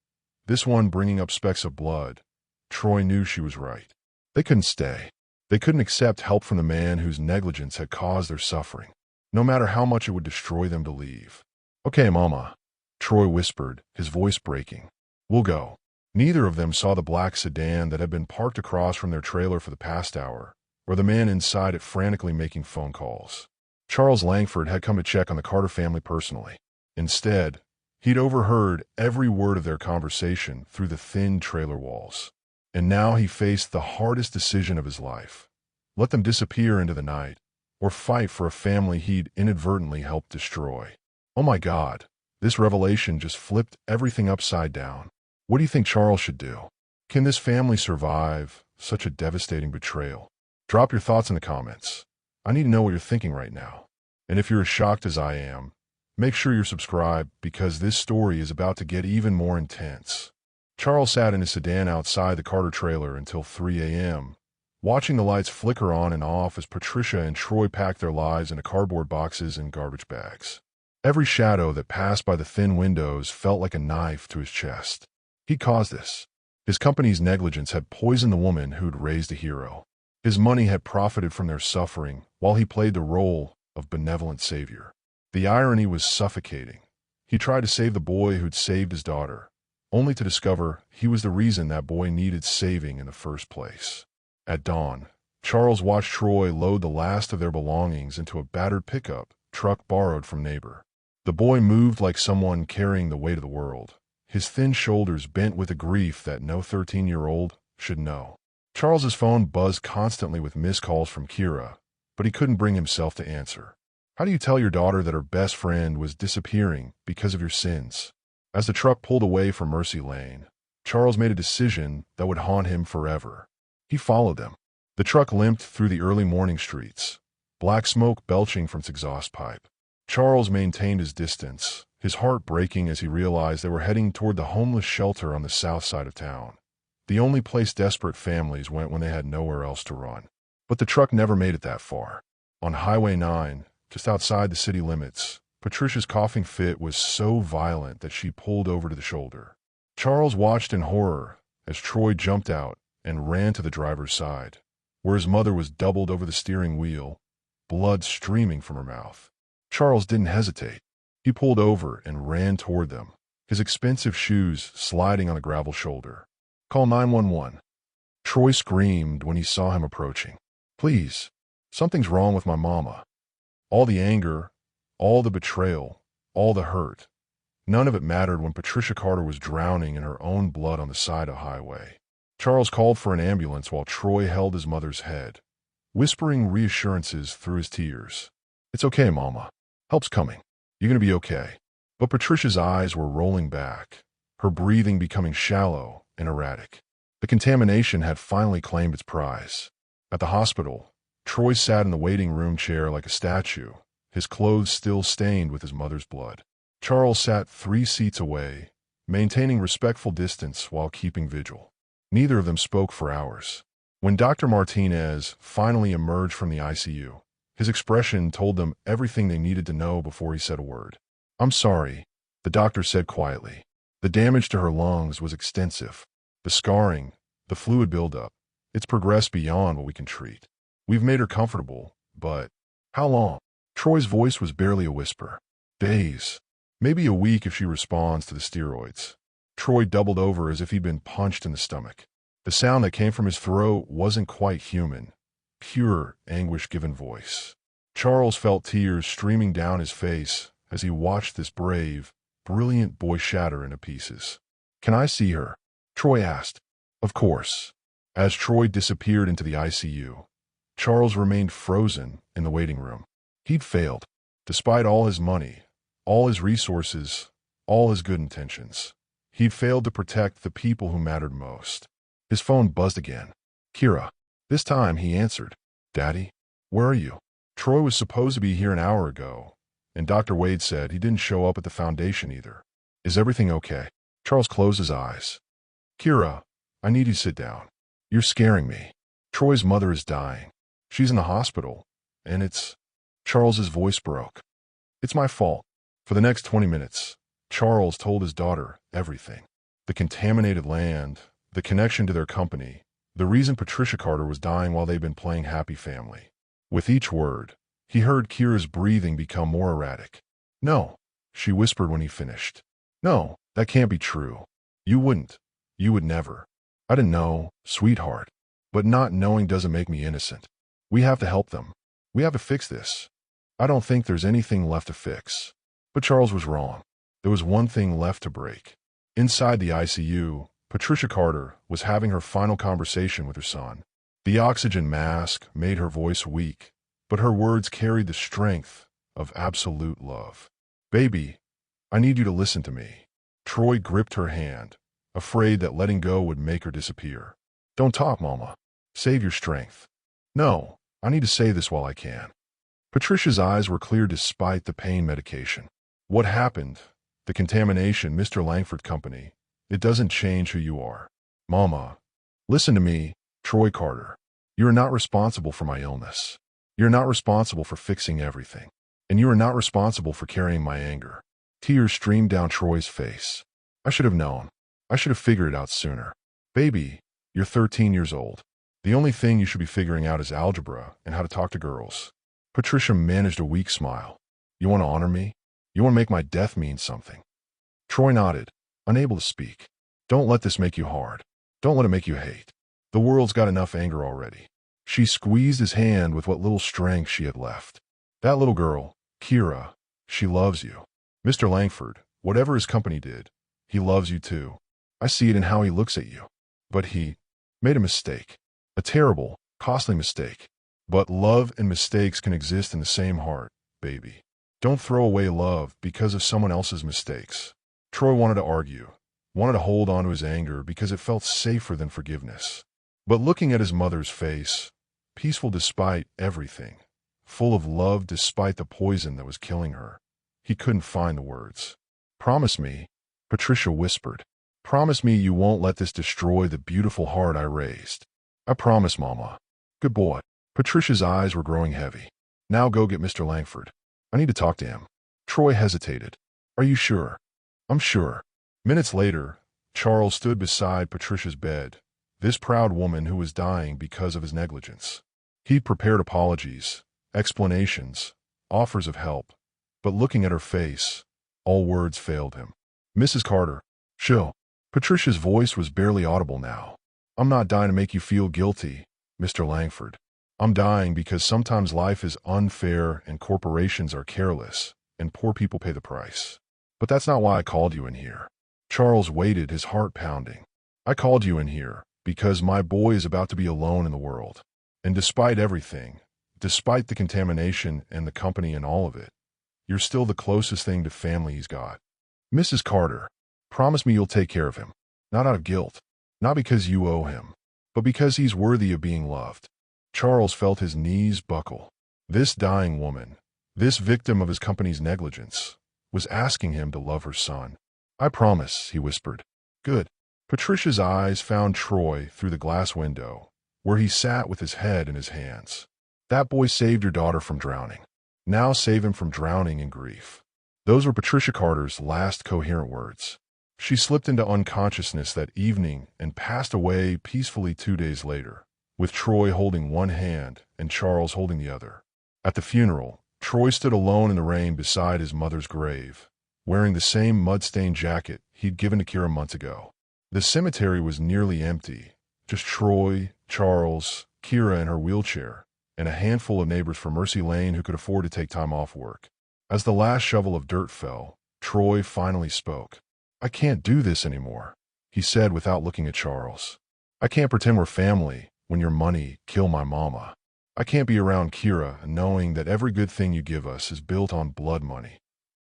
this one bringing up specks of blood, Troy knew she was right. They couldn't stay. They couldn't accept help from the man whose negligence had caused their suffering, no matter how much it would destroy them to leave. Okay, Mama, Troy whispered, his voice breaking. We'll go. Neither of them saw the black sedan that had been parked across from their trailer for the past hour, or the man inside it frantically making phone calls. Charles Langford had come to check on the Carter family personally. Instead, he'd overheard every word of their conversation through the thin trailer walls. And now he faced the hardest decision of his life. Let them disappear into the night, or fight for a family he'd inadvertently helped destroy. Oh my God, this revelation just flipped everything upside down. What do you think Charles should do? Can this family survive such a devastating betrayal? Drop your thoughts in the comments. I need to know what you're thinking right now. And if you're as shocked as I am, make sure you're subscribed because this story is about to get even more intense. Charles sat in his sedan outside the Carter trailer until 3 a.m., watching the lights flicker on and off as Patricia and Troy packed their lives into cardboard boxes and garbage bags. Every shadow that passed by the thin windows felt like a knife to his chest. He caused this. His company's negligence had poisoned the woman who'd raised a hero. His money had profited from their suffering while he played the role of benevolent savior. The irony was suffocating. He tried to save the boy who'd saved his daughter, only to discover he was the reason that boy needed saving in the first place. At dawn, Charles watched Troy load the last of their belongings into a battered pickup truck borrowed from neighbor. The boy moved like someone carrying the weight of the world, his thin shoulders bent with a grief that no 13-year-old should know. Charles's phone buzzed constantly with missed calls from Kira, but he couldn't bring himself to answer. How do you tell your daughter that her best friend was disappearing because of your sins? As the truck pulled away from Mercy Lane, Charles made a decision that would haunt him forever. He followed them. The truck limped through the early morning streets, black smoke belching from its exhaust pipe. Charles maintained his distance, his heart breaking as he realized they were heading toward the homeless shelter on the south side of town, the only place desperate families went when they had nowhere else to run. But the truck never made it that far. On Highway 9, just outside the city limits, Patricia's coughing fit was so violent that she pulled over to the shoulder. Charles watched in horror as Troy jumped out and ran to the driver's side, where his mother was doubled over the steering wheel, blood streaming from her mouth. Charles didn't hesitate. He pulled over and ran toward them, his expensive shoes sliding on a gravel shoulder. Call 911. Troy screamed when he saw him approaching. Please, something's wrong with my mama. All the anger, all the betrayal, all the hurt. None of it mattered when Patricia Carter was drowning in her own blood on the side of the highway. Charles called for an ambulance while Troy held his mother's head, whispering reassurances through his tears. It's okay, Mama. Help's coming. You're going to be okay. But Patricia's eyes were rolling back, her breathing becoming shallow and erratic. The contamination had finally claimed its prize. At the hospital, Troy sat in the waiting room chair like a statue, his clothes still stained with his mother's blood. Charles sat 3 seats away, maintaining respectful distance while keeping vigil. Neither of them spoke for hours. When Dr. Martinez finally emerged from the ICU, his expression told them everything they needed to know before he said a word. I'm sorry, the doctor said quietly. The damage to her lungs was extensive. The scarring, the fluid buildup, it's progressed beyond what we can treat. We've made her comfortable, but how long? Troy's voice was barely a whisper. Days. Maybe a week if she responds to the steroids. Troy doubled over as if he'd been punched in the stomach. The sound that came from his throat wasn't quite human. Pure, anguish-given voice. Charles felt tears streaming down his face as he watched this brave, brilliant boy shatter into pieces. Can I see her? Troy asked. Of course. As Troy disappeared into the ICU, Charles remained frozen in the waiting room. He'd failed. Despite all his money, all his resources, all his good intentions, he'd failed to protect the people who mattered most. His phone buzzed again. Kira. This time he answered. Daddy? Where are you? Troy was supposed to be here an hour ago, and Dr. Wade said he didn't show up at the foundation either. Is everything okay? Charles closed his eyes. Kira, I need you to sit down. You're scaring me. Troy's mother is dying. She's in the hospital, and it's... Charles's voice broke. It's my fault. For the next 20 minutes, Charles told his daughter everything. The contaminated land, the connection to their company, the reason Patricia Carter was dying while they'd been playing happy family. With each word, he heard Kira's breathing become more erratic. No, she whispered when he finished. No, that can't be true. You wouldn't. You would never. I didn't know, sweetheart. But not knowing doesn't make me innocent. We have to help them. We have to fix this. I don't think there's anything left to fix. But Charles was wrong. There was one thing left to break. Inside the ICU, Patricia Carter was having her final conversation with her son. The oxygen mask made her voice weak, but her words carried the strength of absolute love. Baby, I need you to listen to me. Troy gripped her hand, afraid that letting go would make her disappear. Don't talk, Mama. Save your strength. No, I need to say this while I can. Patricia's eyes were clear despite the pain medication. What happened? The contamination, Mr. Langford Company. It doesn't change who you are. Mama, listen to me, Troy Carter. You are not responsible for my illness. You're not responsible for fixing everything. And you are not responsible for carrying my anger. Tears streamed down Troy's face. I should have known. I should have figured it out sooner. Baby, you're 13 years old. The only thing you should be figuring out is algebra and how to talk to girls. Patricia managed a weak smile. You want to honor me? You want to make my death mean something? Troy nodded, unable to speak. Don't let this make you hard. Don't let it make you hate. The world's got enough anger already. She squeezed his hand with what little strength she had left. That little girl, Kira, she loves you. Mr. Langford, whatever his company did, he loves you too. I see it in how he looks at you. But he made a mistake. A terrible, costly mistake. But love and mistakes can exist in the same heart, baby. Don't throw away love because of someone else's mistakes. Troy wanted to argue, wanted to hold on to his anger because it felt safer than forgiveness. But looking at his mother's face, peaceful despite everything, full of love despite the poison that was killing her, he couldn't find the words. Promise me, Patricia whispered. Promise me you won't let this destroy the beautiful heart I raised. I promise, Mama. Good boy. Patricia's eyes were growing heavy. Now go get Mr. Langford. I need to talk to him. Troy hesitated. Are you sure? I'm sure. Minutes later, Charles stood beside Patricia's bed, this proud woman who was dying because of his negligence. He'd prepared apologies, explanations, offers of help, but looking at her face, all words failed him. Mrs. Carter. Chill. Patricia's voice was barely audible now. I'm not dying to make you feel guilty, Mr. Langford. I'm dying because sometimes life is unfair and corporations are careless, and poor people pay the price. But that's not why I called you in here. Charles waited, his heart pounding. I called you in here because my boy is about to be alone in the world. And despite everything, despite the contamination and the company and all of it, you're still the closest thing to family he's got. Mrs. Carter, promise me you'll take care of him. Not out of guilt, not because you owe him, but because he's worthy of being loved. Charles felt his knees buckle. This dying woman, this victim of his company's negligence, was asking him to love her son. I promise, he whispered. Good. Patricia's eyes found Troy through the glass window, where he sat with his head in his hands. That boy saved your daughter from drowning. Now save him from drowning in grief. Those were Patricia Carter's last coherent words. She slipped into unconsciousness that evening and passed away peacefully 2 days later, with Troy holding one hand and Charles holding the other. At the funeral, Troy stood alone in the rain beside his mother's grave, wearing the same mud-stained jacket he'd given to Kira months ago. The cemetery was nearly empty, just Troy, Charles, Kira in her wheelchair, and a handful of neighbors from Mercy Lane who could afford to take time off work. As the last shovel of dirt fell, Troy finally spoke. "I can't do this anymore," he said without looking at Charles. "I can't pretend we're family when your money killed my mama. I can't be around Kira knowing that every good thing you give us is built on blood money."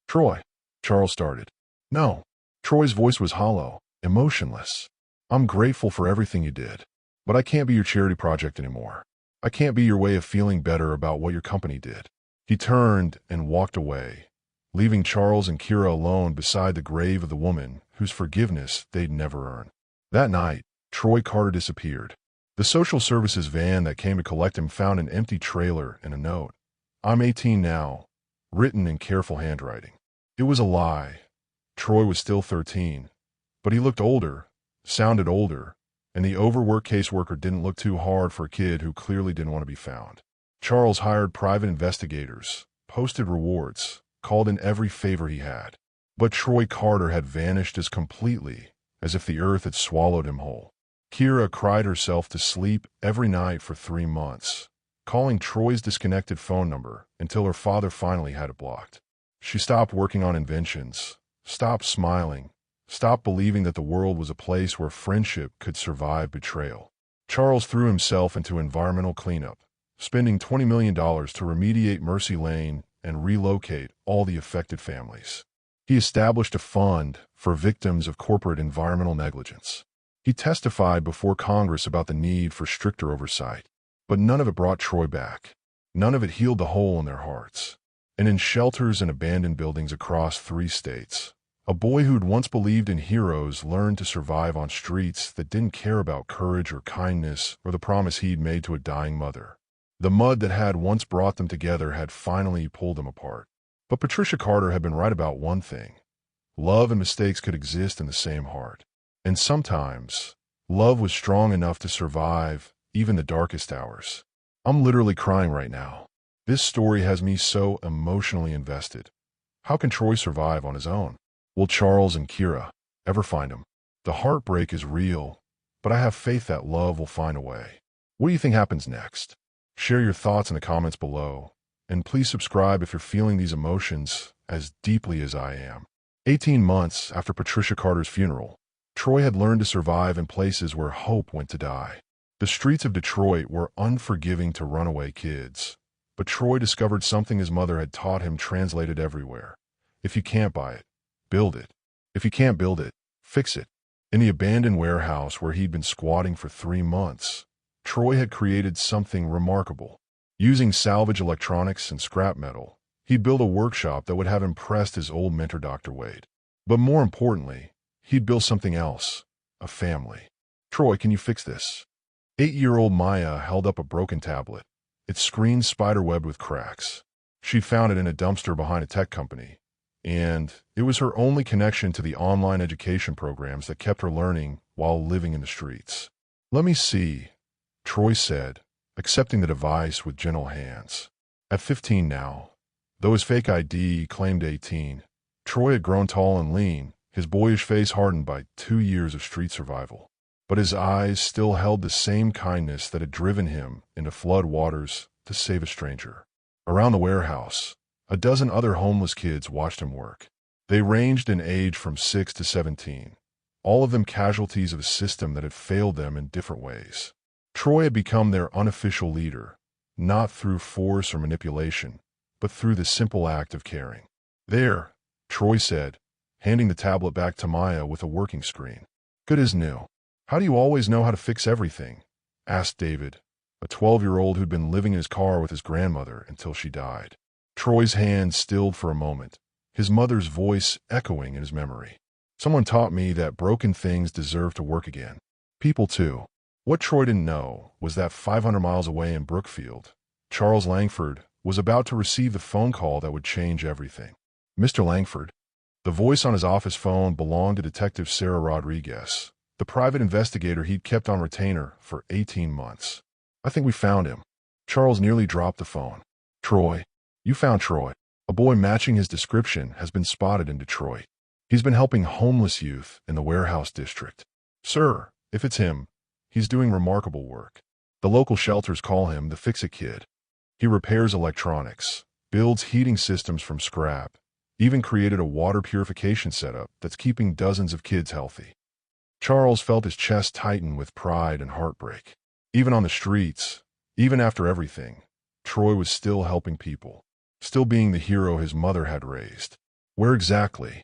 "Troy," Charles started. "No." Troy's voice was hollow, emotionless. "I'm grateful for everything you did, but I can't be your charity project anymore. I can't be your way of feeling better about what your company did." He turned and walked away, leaving Charles and Kira alone beside the grave of the woman whose forgiveness they'd never earned. That night, Troy Carter disappeared. The social services van that came to collect him found an empty trailer and a note. "I'm 18 now," written in careful handwriting. It was a lie. Troy was still 13, but he looked older, sounded older, and the overworked caseworker didn't look too hard for a kid who clearly didn't want to be found. Charles hired private investigators, posted rewards, called in every favor he had. But Troy Carter had vanished as completely as if the earth had swallowed him whole. Kira cried herself to sleep every night for 3 months, calling Troy's disconnected phone number until her father finally had it blocked. She stopped working on inventions, stopped smiling, stopped believing that the world was a place where friendship could survive betrayal. Charles threw himself into environmental cleanup, spending $20 million to remediate Mercy Lane and relocate all the affected families. He established a fund for victims of corporate environmental negligence. He testified before Congress about the need for stricter oversight, but none of it brought Troy back. None of it healed the hole in their hearts. And in shelters and abandoned buildings across 3 states, a boy who'd once believed in heroes learned to survive on streets that didn't care about courage or kindness or the promise he'd made to a dying mother. The mud that had once brought them together had finally pulled them apart. But Patricia Carter had been right about one thing. Love and mistakes could exist in the same heart. And sometimes, love was strong enough to survive even the darkest hours. I'm literally crying right now. This story has me so emotionally invested. How can Troy survive on his own? Will Charles and Kira ever find him? The heartbreak is real, but I have faith that love will find a way. What do you think happens next? Share your thoughts in the comments below, and please subscribe if you're feeling these emotions as deeply as I am. 18 months after Patricia Carter's funeral, Troy had learned to survive in places where hope went to die. The streets of Detroit were unforgiving to runaway kids, but Troy discovered something his mother had taught him translated everywhere. If you can't buy it, build it. If you can't build it, fix it. In the abandoned warehouse where he'd been squatting for 3 months, Troy had created something remarkable. Using salvage electronics and scrap metal, he'd built a workshop that would have impressed his old mentor Dr. Wade. But more importantly, he'd built something else, a family. "Troy, can you fix this?" 8-year-old Maya held up a broken tablet, its screen spiderwebbed with cracks. She'd found it in a dumpster behind a tech company, and it was her only connection to the online education programs that kept her learning while living in the streets. "Let me see," Troy said, accepting the device with gentle hands. At 15 now, though his fake ID claimed 18, Troy had grown tall and lean, his boyish face hardened by 2 years of street survival. But his eyes still held the same kindness that had driven him into flood waters to save a stranger. Around the warehouse, a dozen other homeless kids watched him work. They ranged in age from 6 to 17, all of them casualties of a system that had failed them in different ways. Troy had become their unofficial leader, not through force or manipulation, but through the simple act of caring. "There," Troy said, handing the tablet back to Maya with a working screen. "Good as new." "How do you always know how to fix everything?" asked David, a 12-year-old who'd been living in his car with his grandmother until she died. Troy's hand stilled for a moment, his mother's voice echoing in his memory. "Someone taught me that broken things deserve to work again. People too." What Troy didn't know was that 500 miles away in Brookfield, Charles Langford was about to receive the phone call that would change everything. "Mr. Langford." The voice on his office phone belonged to Detective Sarah Rodriguez, the private investigator he'd kept on retainer for 18 months. "I think we found him." Charles nearly dropped the phone. "Troy." You found Troy. A boy matching his description has been spotted in Detroit. He's been helping homeless youth in the warehouse district. Sir, if it's him, he's doing remarkable work. The local shelters call him the Fix-It Kid. He repairs electronics, builds heating systems from scrap, even created a water purification setup that's keeping dozens of kids healthy. Charles felt his chest tighten with pride and heartbreak. Even on the streets, even after everything, Troy was still helping people, still being the hero his mother had raised. Where exactly?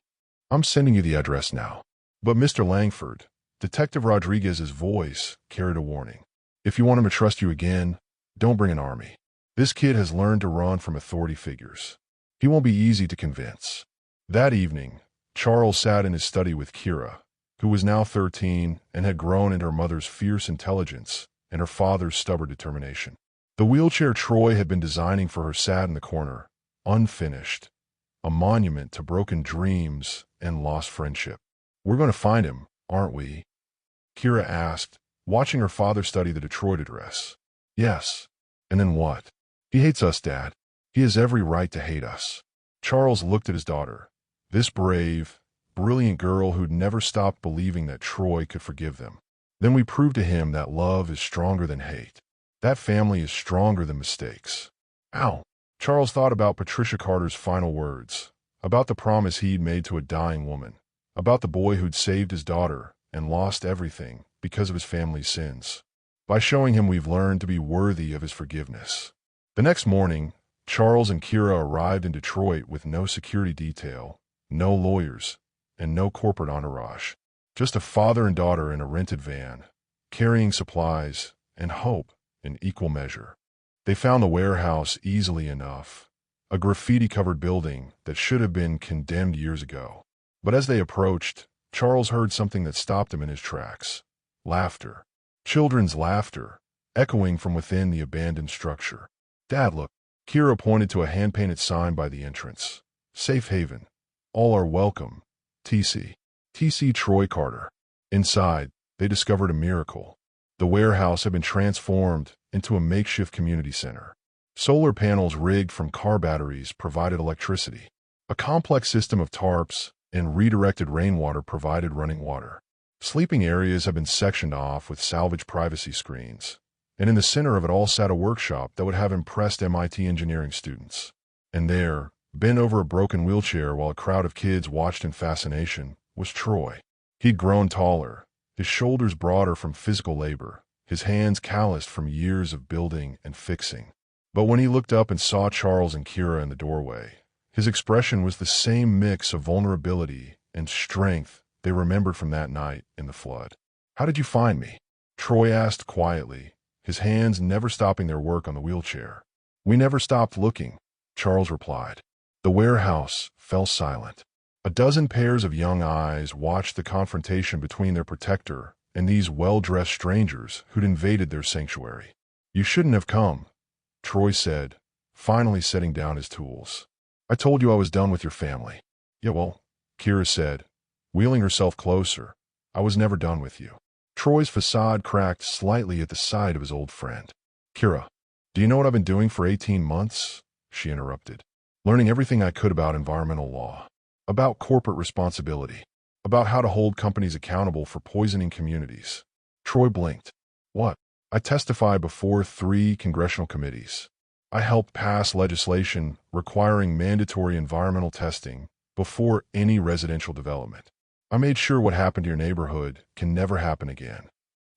I'm sending you the address now. But Mr. Langford, Detective Rodriguez's voice carried a warning. If you want him to trust you again, don't bring an army. This kid has learned to run from authority figures. He won't be easy to convince. That evening, Charles sat in his study with Kira, who was now 13 and had grown into her mother's fierce intelligence and her father's stubborn determination. The wheelchair Troy had been designing for her sat in the corner, unfinished, a monument to broken dreams and lost friendship. We're going to find him, aren't we? Kira asked, watching her father study the Detroit address. Yes. And then what? He hates us, Dad. He has every right to hate us. Charles looked at his daughter, this brave, brilliant girl who'd never stopped believing that Troy could forgive them. Then we proved to him that love is stronger than hate. That family is stronger than mistakes. Ow! Charles thought about Patricia Carter's final words, about the promise he'd made to a dying woman, about the boy who'd saved his daughter and lost everything because of his family's sins. By showing him we've learned to be worthy of his forgiveness. The next morning, Charles and Kira arrived in Detroit with no security detail, no lawyers, and no corporate entourage. Just a father and daughter in a rented van, carrying supplies and hope in equal measure. They found the warehouse easily enough, a graffiti-covered building that should have been condemned years ago. But as they approached, Charles heard something that stopped him in his tracks. Laughter. Children's laughter, echoing from within the abandoned structure. Dad, look. Kira pointed to a hand-painted sign by the entrance. Safe haven. All are welcome. T.C. Troy Carter. Inside, they discovered a miracle. The warehouse had been transformed into a makeshift community center. Solar panels rigged from car batteries provided electricity. A complex system of tarps and redirected rainwater provided running water. Sleeping areas have been sectioned off with salvage privacy screens. And in the center of it all sat a workshop that would have impressed MIT engineering students. And there, bent over a broken wheelchair while a crowd of kids watched in fascination, was Troy. He'd grown taller, his shoulders broader from physical labor, his hands calloused from years of building and fixing. But when he looked up and saw Charles and Kira in the doorway, his expression was the same mix of vulnerability and strength they remembered from that night in the flood. How did you find me? Troy asked quietly, his hands never stopping their work on the wheelchair. We never stopped looking, Charles replied. The warehouse fell silent. A dozen pairs of young eyes watched the confrontation between their protector and these well-dressed strangers who'd invaded their sanctuary. You shouldn't have come, Troy said, finally setting down his tools. I told you I was done with your family. Yeah, well, Kira said, wheeling herself closer. I was never done with you. Troy's facade cracked slightly at the sight of his old friend. Kira, do you know what I've been doing for 18 months? She interrupted. Learning everything I could about environmental law, about corporate responsibility, about how to hold companies accountable for poisoning communities. Troy blinked. What? I testified before 3 congressional committees. I helped pass legislation requiring mandatory environmental testing before any residential development. I made sure what happened to your neighborhood can never happen again.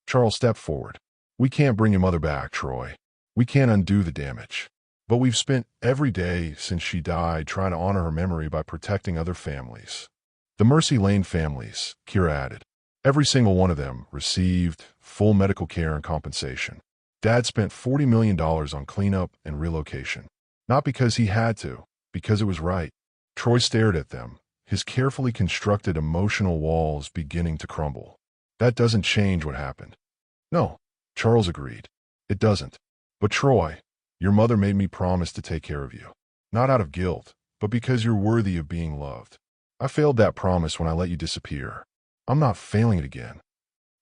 Charles stepped forward. We can't bring your mother back, Troy. We can't undo the damage. But we've spent every day since she died trying to honor her memory by protecting other families. The Mercy Lane families, Kira added. Every single one of them received full medical care and compensation. Dad spent $40 million on cleanup and relocation. Not because he had to, because it was right. Troy stared at them, his carefully constructed emotional walls beginning to crumble. That doesn't change what happened. No, Charles agreed. It doesn't. But Troy, your mother made me promise to take care of you. Not out of guilt, but because you're worthy of being loved. I failed that promise when I let you disappear. I'm not failing it again.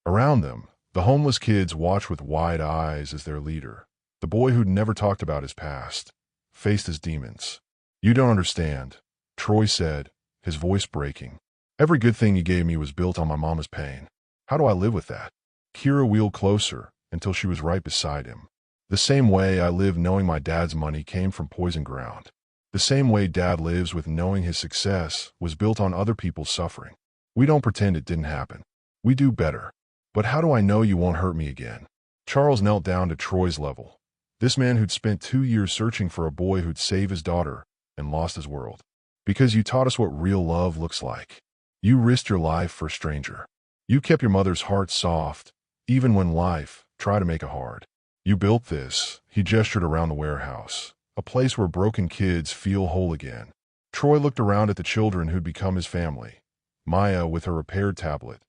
Around them, the homeless kids watched with wide eyes as their leader, the boy who'd never talked about his past, faced as demons. "You don't understand," Troy said, his voice breaking. "Every good thing you gave me was built on my mama's pain. How do I live with that?" Kira wheeled closer until she was right beside him. "The same way I live knowing my dad's money came from poison ground. The same way Dad lives with knowing his success was built on other people's suffering. We don't pretend it didn't happen. We do better. But how do I know you won't hurt me again?" Charles knelt down to Troy's level. This man who'd spent 2 years searching for a boy who'd save his daughter and lost his world. "Because you taught us what real love looks like. You risked your life for a stranger. You kept your mother's heart soft, even when life tried to make it hard. You built this," he gestured around the warehouse, "a place where broken kids feel whole again." Troy looked around at the children who'd become his family. Maya with her repaired tablet,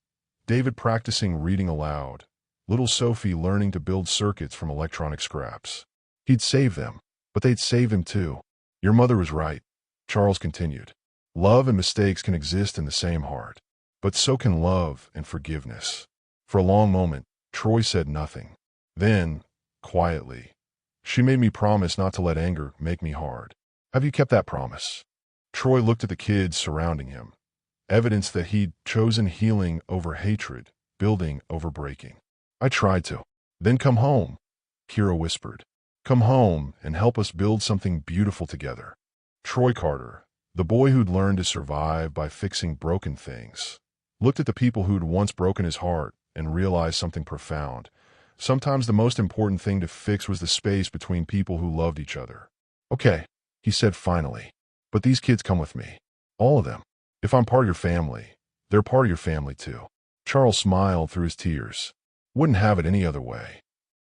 David practicing reading aloud, little Sophie learning to build circuits from electronic scraps. He'd save them, but they'd save him too. "Your mother was right," Charles continued. "Love and mistakes can exist in the same heart, but so can love and forgiveness." For a long moment, Troy said nothing. Then, quietly, "She made me promise not to let anger make me hard. Have you kept that promise?" Troy looked at the kids surrounding him, evidence that he'd chosen healing over hatred, building over breaking. "I tried to." "Then come home," Kira whispered. "Come home and help us build something beautiful together." Troy Carter, the boy who'd learned to survive by fixing broken things, looked at the people who'd once broken his heart and realized something profound. Sometimes the most important thing to fix was the space between people who loved each other. "Okay," he said finally, "but these kids come with me. All of them. If I'm part of your family, they're part of your family too." Charles smiled through his tears. Wouldn't have it any other way.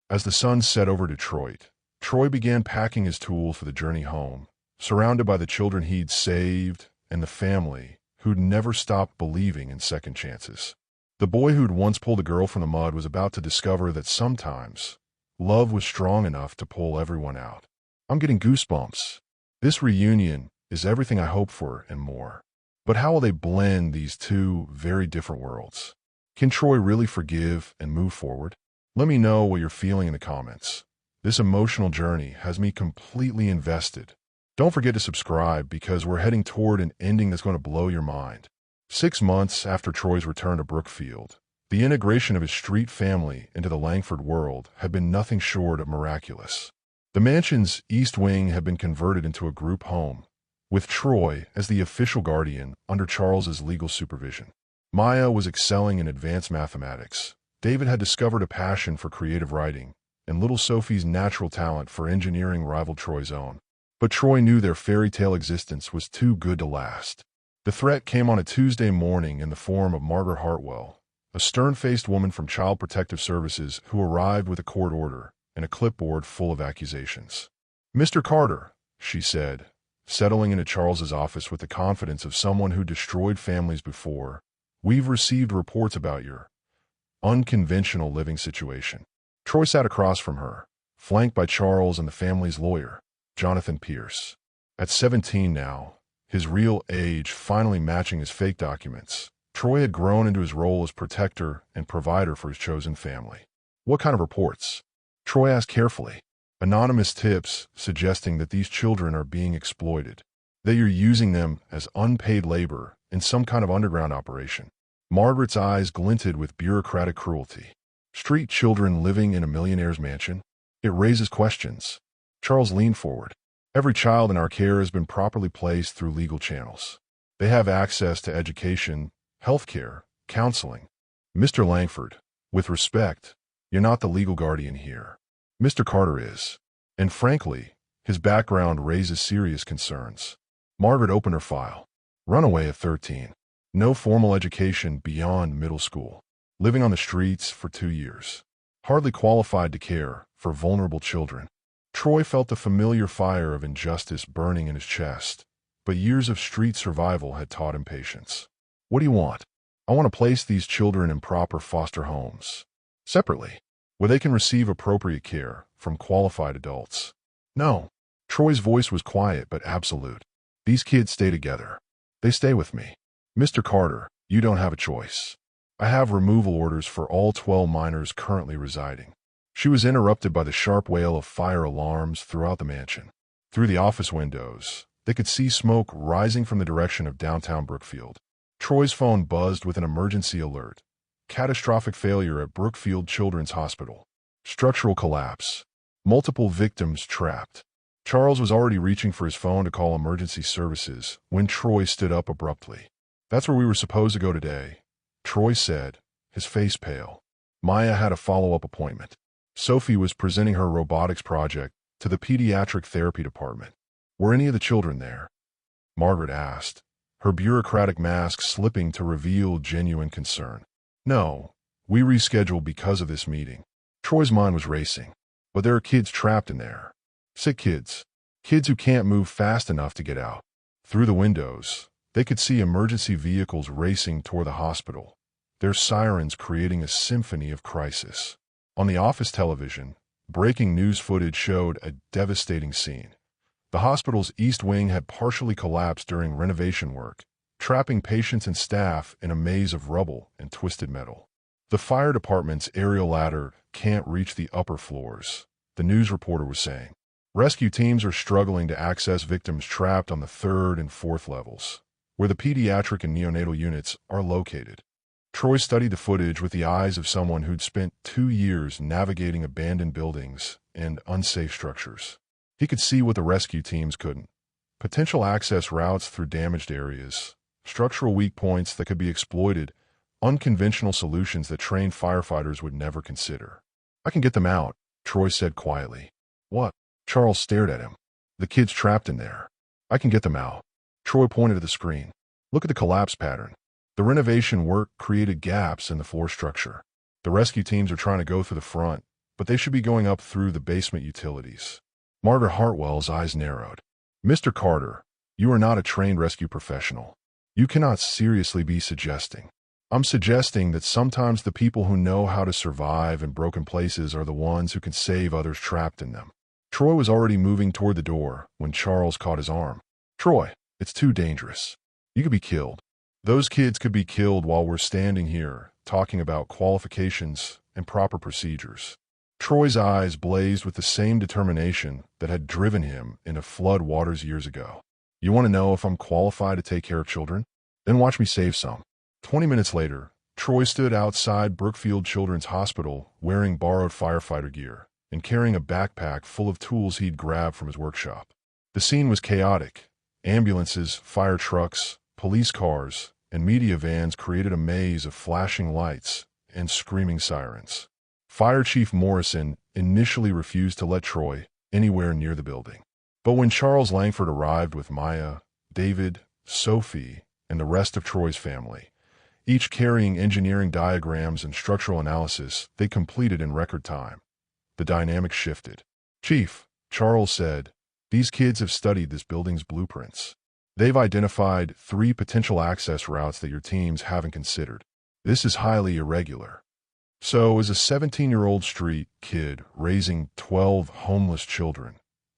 As the sun set over Detroit, Troy began packing his tools for the journey home, surrounded by the children he'd saved and the family who'd never stopped believing in second chances. The boy who'd once pulled a girl from the mud was about to discover that sometimes love was strong enough to pull everyone out. "I'm getting goosebumps. This reunion is everything I hoped for and more. But how will they blend these two very different worlds? Can Troy really forgive and move forward? Let me know what you're feeling in the comments. This emotional journey has me completely invested. Don't forget to subscribe because we're heading toward an ending that's going to blow your mind. 6 months after Troy's return to Brookfield, the integration of his street family into the Langford world had been nothing short of miraculous. The mansion's east wing had been converted into a group home, with Troy as the official guardian under Charles's legal supervision. Maya was excelling in advanced mathematics. David had discovered a passion for creative writing, and little Sophie's natural talent for engineering rivaled Troy's own. But Troy knew their fairy tale existence was too good to last. The threat came on a Tuesday morning in the form of Margaret Hartwell, a stern-faced woman from Child Protective Services who arrived with a court order and a clipboard full of accusations. "Mr. Carter," she said, settling into Charles's office with the confidence of someone who destroyed families before, "we've received reports about your unconventional living situation." Troy sat across from her, flanked by Charles and the family's lawyer, Jonathan Pierce. At 17 now, his real age finally matching his fake documents, Troy had grown into his role as protector and provider for his chosen family. "What kind of reports?" Troy asked carefully. "Anonymous tips suggesting that these children are being exploited, that you're using them as unpaid labor in some kind of underground operation." Margaret's eyes glinted with bureaucratic cruelty. "Street children living in a millionaire's mansion? It raises questions." Charles leaned forward. "Every child in our care has been properly placed through legal channels. They have access to education, health care, counseling. Mr. Langford, with respect, you're not the legal guardian here. Mr. Carter is. And frankly, his background raises serious concerns." Margaret opened her file. "Runaway at 13. No formal education beyond middle school. Living on the streets for 2 years. Hardly qualified to care for vulnerable children." Troy felt the familiar fire of injustice burning in his chest, but years of street survival had taught him patience. "What do you want?" "I want to place these children in proper foster homes. Separately, where they can receive appropriate care from qualified adults." "No." Troy's voice was quiet but absolute. "These kids stay together. They stay with me. Mr. Carter, you don't have a choice. I have removal orders for all 12 minors currently residing." She was interrupted by the sharp wail of fire alarms throughout the mansion. Through the office windows, they could see smoke rising from the direction of downtown Brookfield. Troy's phone buzzed with an emergency alert. Catastrophic failure at Brookfield Children's Hospital. Structural collapse. Multiple victims trapped. Charles was already reaching for his phone to call emergency services when Troy stood up abruptly. "That's where we were supposed to go today," Troy said, his face pale. Maya had a follow-up appointment. Sophie was presenting her robotics project to the pediatric therapy department. "Were any of the children there?" Margaret asked, her bureaucratic mask slipping to reveal genuine concern. "No, we rescheduled because of this meeting." Troy's mind was racing. "But there are kids trapped in there. Sick kids. Kids who can't move fast enough to get out." Through the windows, they could see emergency vehicles racing toward the hospital, their sirens creating a symphony of crisis. On the office television, breaking news footage showed a devastating scene. The hospital's east wing had partially collapsed during renovation work, trapping patients and staff in a maze of rubble and twisted metal. The fire department's aerial ladder can't reach the upper floors, the news reporter was saying. Rescue teams are struggling to access victims trapped on the 3rd and 4th levels, where the pediatric and neonatal units are located. Troy studied the footage with the eyes of someone who'd spent 2 years navigating abandoned buildings and unsafe structures. He could see what the rescue teams couldn't. Potential access routes through damaged areas, structural weak points that could be exploited, unconventional solutions that trained firefighters would never consider. "I can get them out," Troy said quietly. "What?" Charles stared at him. "The kids trapped in there. I can get them out." Troy pointed at the screen. "Look at the collapse pattern. The renovation work created gaps in the floor structure. The rescue teams are trying to go through the front, but they should be going up through the basement utilities." Margaret Hartwell's eyes narrowed. "Mr. Carter, you are not a trained rescue professional. You cannot seriously be suggesting." "I'm suggesting that sometimes the people who know how to survive in broken places are the ones who can save others trapped in them." Troy was already moving toward the door when Charles caught his arm. "Troy, it's too dangerous. You could be killed. Those kids could be killed while we're standing here, talking about qualifications and proper procedures." Troy's eyes blazed with the same determination that had driven him into flood waters years ago. "You want to know if I'm qualified to take care of children? Then watch me save some." 20 minutes later, Troy stood outside Brookfield Children's Hospital wearing borrowed firefighter gear and carrying a backpack full of tools he'd grabbed from his workshop. The scene was chaotic. Ambulances, fire trucks, police cars, and media vans created a maze of flashing lights and screaming sirens. Fire Chief Morrison initially refused to let Troy anywhere near the building. But when Charles Langford arrived with Maya, David, Sophie, and the rest of Troy's family, each carrying engineering diagrams and structural analysis they completed in record time, the dynamic shifted. "Chief," Charles said, "these kids have studied this building's blueprints. They've identified 3 potential access routes that your teams haven't considered. This is highly irregular." "So, as a 17-year-old street kid raising 12 homeless children,"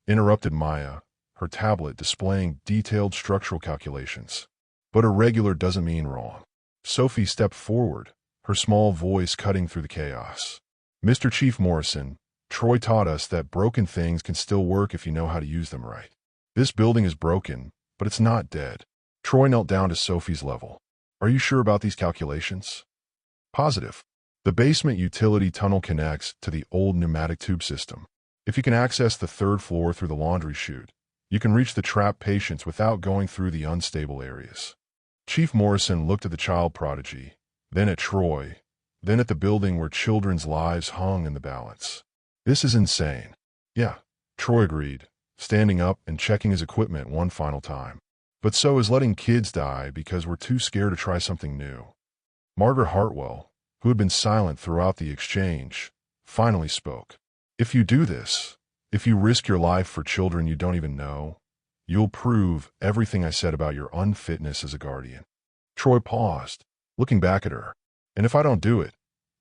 interrupted Maya, her tablet displaying detailed structural calculations. "But irregular doesn't mean wrong." Sophie stepped forward, her small voice cutting through the chaos. "Mr. Chief Morrison, Troy taught us that broken things can still work if you know how to use them right. This building is broken, but it's not dead." Troy knelt down to Sophie's level. "Are you sure about these calculations?" "Positive. The basement utility tunnel connects to the old pneumatic tube system. If you can access the 3rd floor through the laundry chute, you can reach the trapped patients without going through the unstable areas." Chief Morrison looked at the child prodigy, then at Troy, then at the building where children's lives hung in the balance. "This is insane." "Yeah," Troy agreed, standing up and checking his equipment one final time. "But so is letting kids die because we're too scared to try something new." Margaret Hartwell, who had been silent throughout the exchange, finally spoke. "If you do this, if you risk your life for children you don't even know, you'll prove everything I said about your unfitness as a guardian." Troy paused, looking back at her. "And if I don't do it,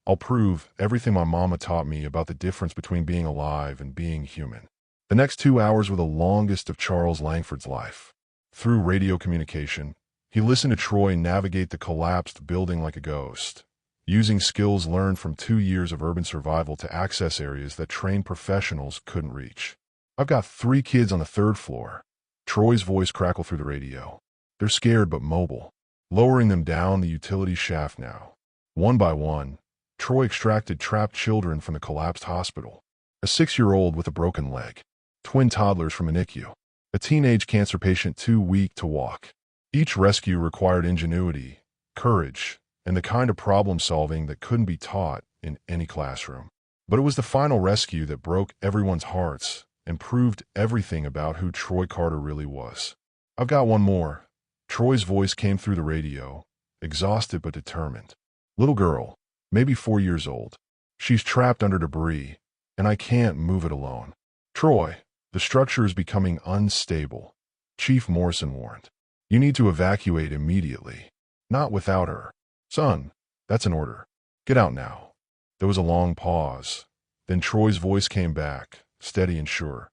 I'll prove everything my mama taught me about the difference between being alive and being human." The next 2 hours were the longest of Charles Langford's life. Through radio communication, he listened to Troy navigate the collapsed building like a ghost, using skills learned from 2 years of urban survival to access areas that trained professionals couldn't reach. I've got 3 kids on the 3rd floor. Troy's voice crackled through the radio. They're scared but mobile. Lowering them down the utility shaft now. One by one, Troy extracted trapped children from the collapsed hospital. A 6-year-old with a broken leg. Twin toddlers from a NICU. A teenage cancer patient too weak to walk. Each rescue required ingenuity, courage, and the kind of problem-solving that couldn't be taught in any classroom. But it was the final rescue that broke everyone's hearts and proved everything about who Troy Carter really was. I've got one more. Troy's voice came through the radio, exhausted but determined. Little girl, maybe 4 years old. She's trapped under debris, and I can't move it alone. Troy, the structure is becoming unstable. Chief Morrison warned. You need to evacuate immediately. Not without her. Son, that's an order. Get out now. There was a long pause. Then Troy's voice came back, steady and sure.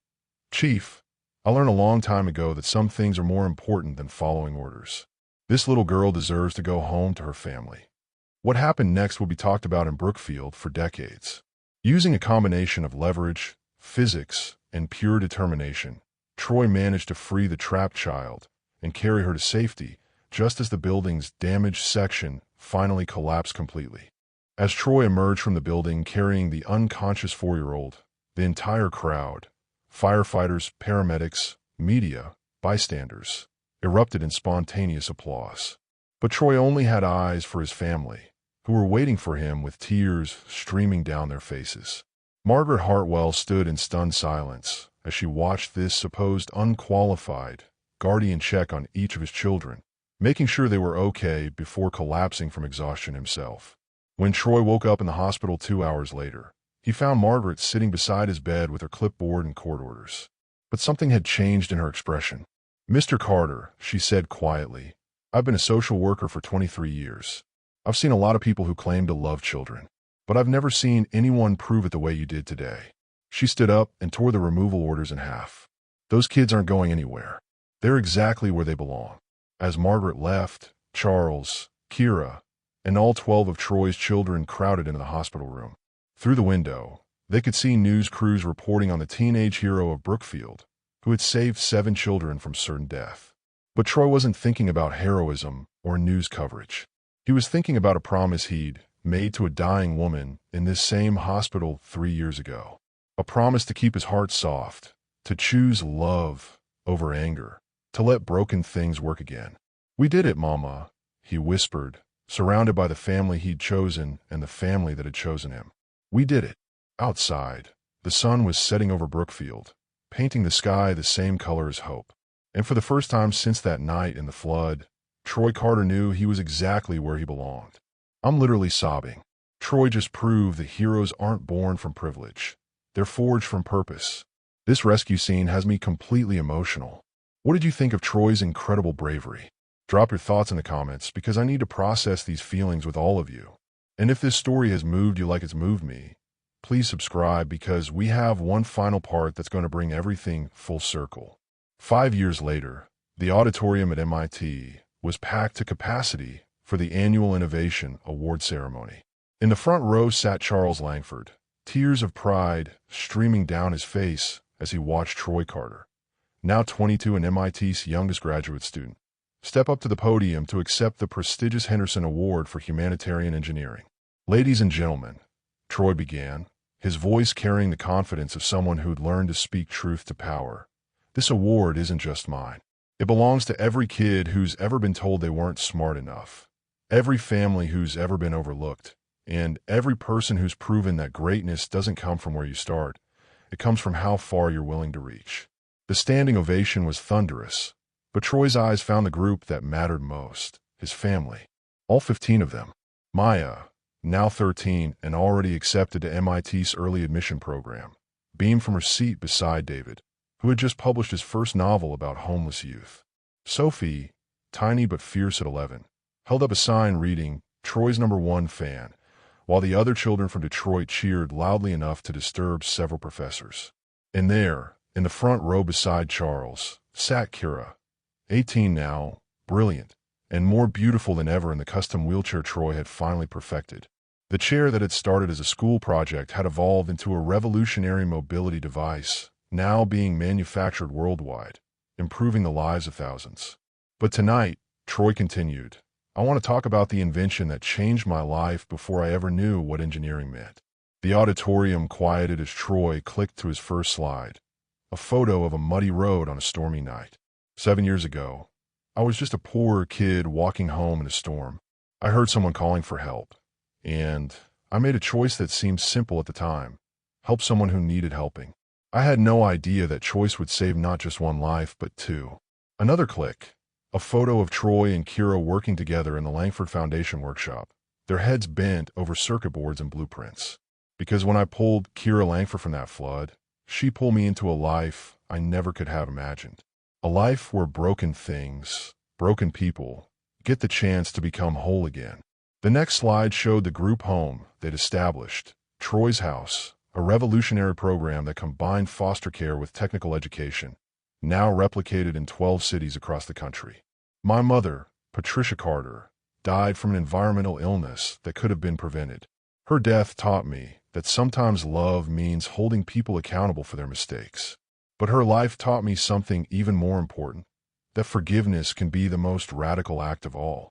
Chief, I learned a long time ago that some things are more important than following orders. This little girl deserves to go home to her family. What happened next will be talked about in Brookfield for decades. Using a combination of leverage, physics, and pure determination, Troy managed to free the trapped child and carry her to safety just as the building's damaged section finally collapsed completely. As Troy emerged from the building carrying the unconscious 4-year-old, the entire crowd, firefighters, paramedics, media, bystanders, erupted in spontaneous applause. But Troy only had eyes for his family, who were waiting for him with tears streaming down their faces. Margaret Hartwell stood in stunned silence as she watched this supposed unqualified guardian check on each of his children, making sure they were okay before collapsing from exhaustion himself. When Troy woke up in the hospital 2 hours later, he found Margaret sitting beside his bed with her clipboard and court orders. But something had changed in her expression. Mr. Carter, she said quietly, I've been a social worker for 23 years. I've seen a lot of people who claim to love children, but I've never seen anyone prove it the way you did today. She stood up and tore the removal orders in half. Those kids aren't going anywhere. They're exactly where they belong. As Margaret left, Charles, Kira, and all 12 of Troy's children crowded into the hospital room. Through the window, they could see news crews reporting on the teenage hero of Brookfield, who had saved 7 children from certain death. But Troy wasn't thinking about heroism or news coverage. He was thinking about a promise he'd made to a dying woman in this same hospital 3 years ago. A promise to keep his heart soft, to choose love over anger, to let broken things work again. We did it, Mama, he whispered, surrounded by the family he'd chosen and the family that had chosen him. We did it. Outside, the sun was setting over Brookfield, painting the sky the same color as hope. And for the first time since that night in the flood, Troy Carter knew he was exactly where he belonged. I'm literally sobbing. Troy just proved that heroes aren't born from privilege. They're forged from purpose. This rescue scene has me completely emotional. What did you think of Troy's incredible bravery? Drop your thoughts in the comments because I need to process these feelings with all of you. And if this story has moved you like it's moved me, please subscribe because we have one final part that's going to bring everything full circle. 5 years later, the auditorium at MIT was packed to capacity for the annual Innovation Award ceremony. In the front row sat Charles Langford, tears of pride streaming down his face as he watched Troy Carter, now 22 and MIT's youngest graduate student, step up to the podium to accept the prestigious Henderson Award for Humanitarian Engineering. Ladies and gentlemen, Troy began, his voice carrying the confidence of someone who'd learned to speak truth to power. This award isn't just mine. It belongs to every kid who's ever been told they weren't smart enough, every family who's ever been overlooked, and every person who's proven that greatness doesn't come from where you start. It comes from how far you're willing to reach. The standing ovation was thunderous, but Troy's eyes found the group that mattered most, his family. All 15 of them. Maya, now 13 and already accepted to MIT's early admission program, beamed from her seat beside David, who had just published his first novel about homeless youth. Sophie, tiny but fierce at 11, held up a sign reading, Troy's #1 fan, while the other children from Detroit cheered loudly enough to disturb several professors. And there, in the front row beside Charles, sat Kira, 18 now, brilliant, and more beautiful than ever in the custom wheelchair Troy had finally perfected. The chair that had started as a school project had evolved into a revolutionary mobility device, now being manufactured worldwide, improving the lives of thousands. But tonight, Troy continued, I want to talk about the invention that changed my life before I ever knew what engineering meant. The auditorium quieted as Troy clicked to his first slide, a photo of a muddy road on a stormy night. 7 years ago, I was just a poor kid walking home in a storm. I heard someone calling for help, and I made a choice that seemed simple at the time: help someone who needed helping. I had no idea that choice would save not just one life, but two. Another click, a photo of Troy and Kira working together in the Langford Foundation workshop, their heads bent over circuit boards and blueprints. Because when I pulled Kira Langford from that flood, she pulled me into a life I never could have imagined. A life where broken things, broken people, get the chance to become whole again. The next slide showed the group home they'd established, Troy's House, a revolutionary program that combined foster care with technical education, now replicated in 12 cities across the country. My mother, Patricia Carter, died from an environmental illness that could have been prevented. Her death taught me that sometimes love means holding people accountable for their mistakes. But her life taught me something even more important, that forgiveness can be the most radical act of all.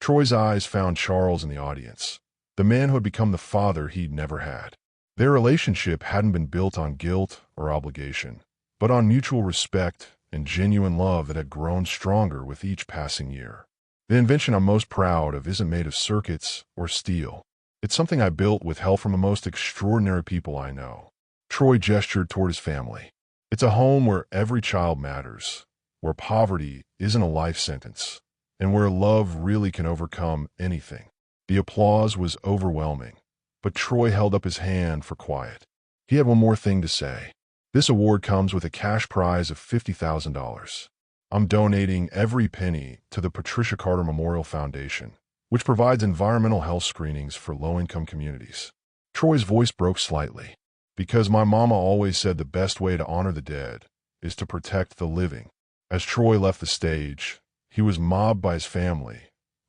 Troy's eyes found Charles in the audience, the man who had become the father he'd never had. Their relationship hadn't been built on guilt or obligation, but on mutual respect and genuine love that had grown stronger with each passing year. The invention I'm most proud of isn't made of circuits or steel. It's something I built with help from the most extraordinary people I know. Troy gestured toward his family. It's a home where every child matters, where poverty isn't a life sentence, and where love really can overcome anything. The applause was overwhelming, but Troy held up his hand for quiet. He had one more thing to say. This award comes with a cash prize of $50,000. I'm donating every penny to the Patricia Carter Memorial Foundation, which provides environmental health screenings for low-income communities. Troy's voice broke slightly. Because my mama always said the best way to honor the dead is to protect the living. As Troy left the stage, he was mobbed by his family,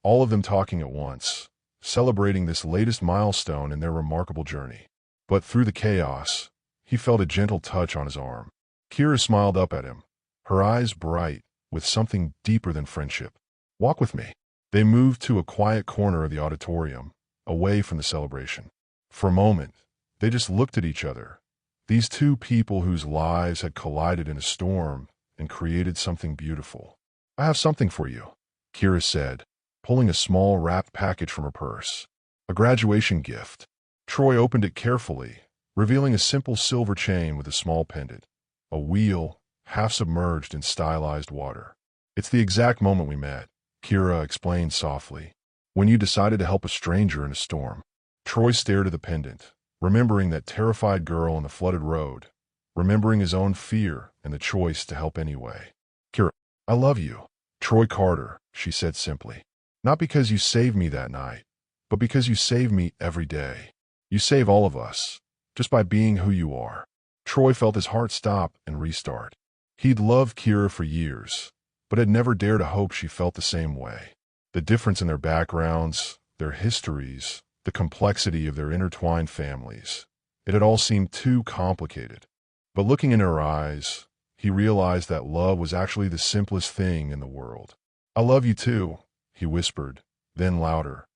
all of them talking at once, celebrating this latest milestone in their remarkable journey. But through the chaos, he felt a gentle touch on his arm. Kira smiled up at him, her eyes bright with something deeper than friendship. Walk with me. They moved to a quiet corner of the auditorium, away from the celebration. For a moment, they just looked at each other, these two people whose lives had collided in a storm and created something beautiful. I have something for you, Kira said, pulling a small wrapped package from her purse. A graduation gift. Troy opened it carefully, revealing a simple silver chain with a small pendant, a wheel half submerged in stylized water. It's the exact moment we met, Kira explained softly, when you decided to help a stranger in a storm. Troy stared at the pendant, remembering that terrified girl on the flooded road, remembering his own fear and the choice to help anyway. Kira, I love you. Troy Carter, she said simply. Not because you saved me that night, but because you save me every day. You save all of us, just by being who you are. Troy felt his heart stop and restart. He'd loved Kira for years, but had never dared to hope she felt the same way. The difference in their backgrounds, their histories, the complexity of their intertwined families. It had all seemed too complicated. But looking in her eyes, he realized that love was actually the simplest thing in the world. I love you too, he whispered, then louder.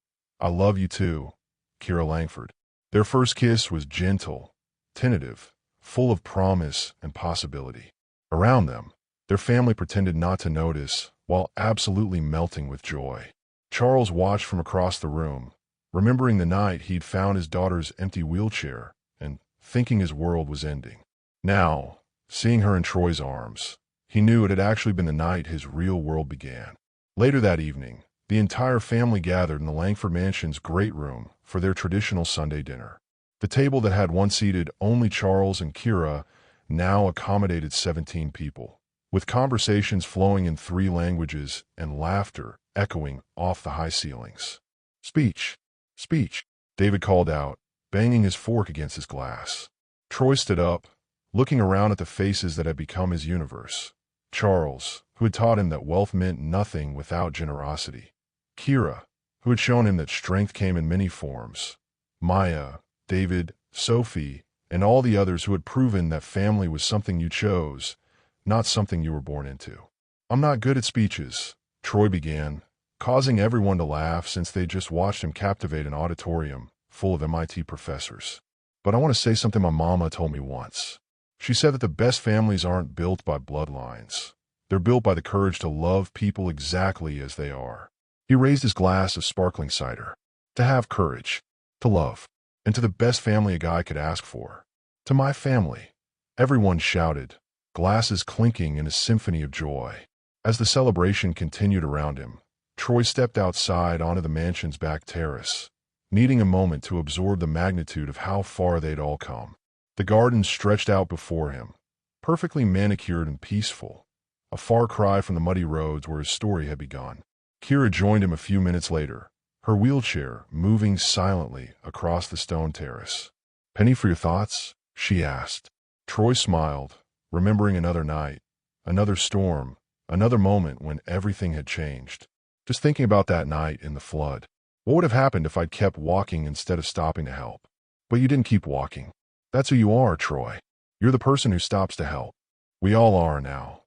I love you too, Kira Langford. Their first kiss was gentle, tentative, full of promise and possibility. Around them, their family pretended not to notice, while absolutely melting with joy. Charles watched from across the room, remembering the night he'd found his daughter's empty wheelchair and thinking his world was ending. Now, seeing her in Troy's arms, he knew it had actually been the night his real world began. Later that evening, the entire family gathered in the Langford Mansion's great room for their traditional Sunday dinner. The table that had once seated only Charles and Kira now accommodated 17 people, with conversations flowing in 3 languages and laughter echoing off the high ceilings. Speech. Speech, David called out, banging his fork against his glass. Troy stood up, looking around at the faces that had become his universe. Charles, who had taught him that wealth meant nothing without generosity. Kira, who had shown him that strength came in many forms. Maya, David, Sophie, and all the others who had proven that family was something you chose, not something you were born into. "I'm not good at speeches," Troy began, causing everyone to laugh since they'd just watched him captivate an auditorium full of MIT professors. "But I want to say something my mama told me once. She said that the best families aren't built by bloodlines. They're built by the courage to love people exactly as they are." He raised his glass of sparkling cider. "To have courage, to love, and to the best family a guy could ask for. To my family." Everyone shouted, glasses clinking in a symphony of joy. As the celebration continued around him, Troy stepped outside onto the mansion's back terrace, needing a moment to absorb the magnitude of how far they'd all come. The garden stretched out before him, perfectly manicured and peaceful, a far cry from the muddy roads where his story had begun. Kira joined him a few minutes later, her wheelchair moving silently across the stone terrace. "Penny for your thoughts?" she asked. Troy smiled, remembering another night, another storm, another moment when everything had changed. Just thinking about that night in the flood. What would have happened if I'd kept walking instead of stopping to help? But you didn't keep walking. That's who you are, Troy. You're the person who stops to help. We all are now,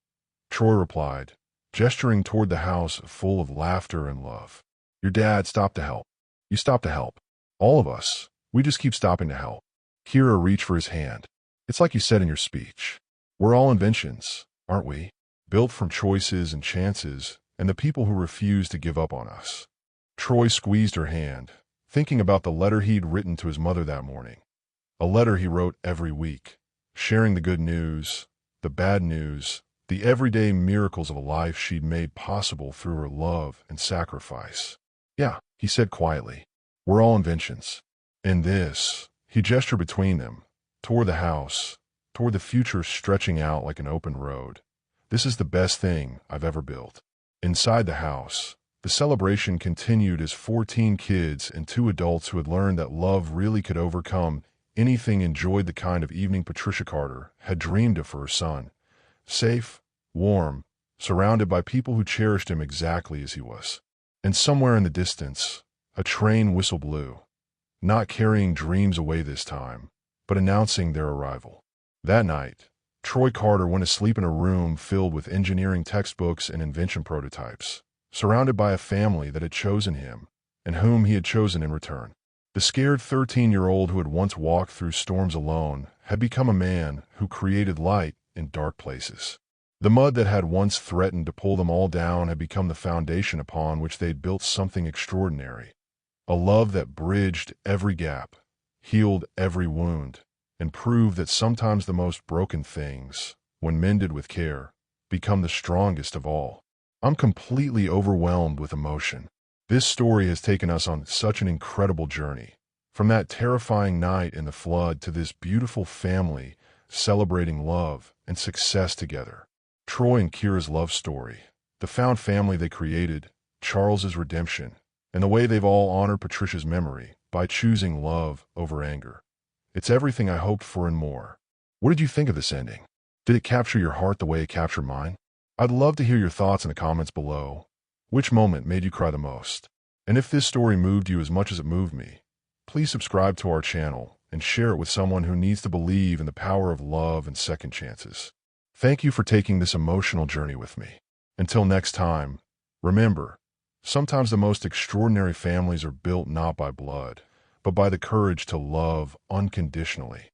Troy replied, gesturing toward the house full of laughter and love. Your dad stopped to help. You stopped to help. All of us. We just keep stopping to help. Kira reached for his hand. It's like you said in your speech. We're all inventions, aren't we? Built from choices and chances and the people who refuse to give up on us. Troy squeezed her hand, thinking about the letter he'd written to his mother that morning. A letter he wrote every week, sharing the good news, the bad news, the everyday miracles of a life she'd made possible through her love and sacrifice. Yeah, he said quietly, we're all inventions. And this, he gestured between them, toward the house, toward the future stretching out like an open road. This is the best thing I've ever built. Inside the house, the celebration continued as 14 kids and 2 adults who had learned that love really could overcome anything enjoyed the kind of evening Patricia Carter had dreamed of for her son. Safe, warm, surrounded by people who cherished him exactly as he was. And somewhere in the distance, a train whistle blew, not carrying dreams away this time, but announcing their arrival. That night, Troy Carter went to sleep in a room filled with engineering textbooks and invention prototypes, surrounded by a family that had chosen him and whom he had chosen in return. The scared 13-year-old who had once walked through storms alone had become a man who created light in dark places. The mud that had once threatened to pull them all down had become the foundation upon which they'd built something extraordinary. A love that bridged every gap, healed every wound, and proved that sometimes the most broken things, when mended with care, become the strongest of all. I'm completely overwhelmed with emotion. This story has taken us on such an incredible journey, from that terrifying night in the flood to this beautiful family celebrating love and success together. Troy and Kira's love story, the found family they created, Charles's redemption, and the way they've all honored Patricia's memory by choosing love over anger. It's everything I hoped for and more. What did you think of this ending? Did it capture your heart the way it captured mine? I'd love to hear your thoughts in the comments below. Which moment made you cry the most? And if this story moved you as much as it moved me, please subscribe to our channel and share it with someone who needs to believe in the power of love and second chances. Thank you for taking this emotional journey with me. Until next time, remember, sometimes the most extraordinary families are built not by blood, but by the courage to love unconditionally.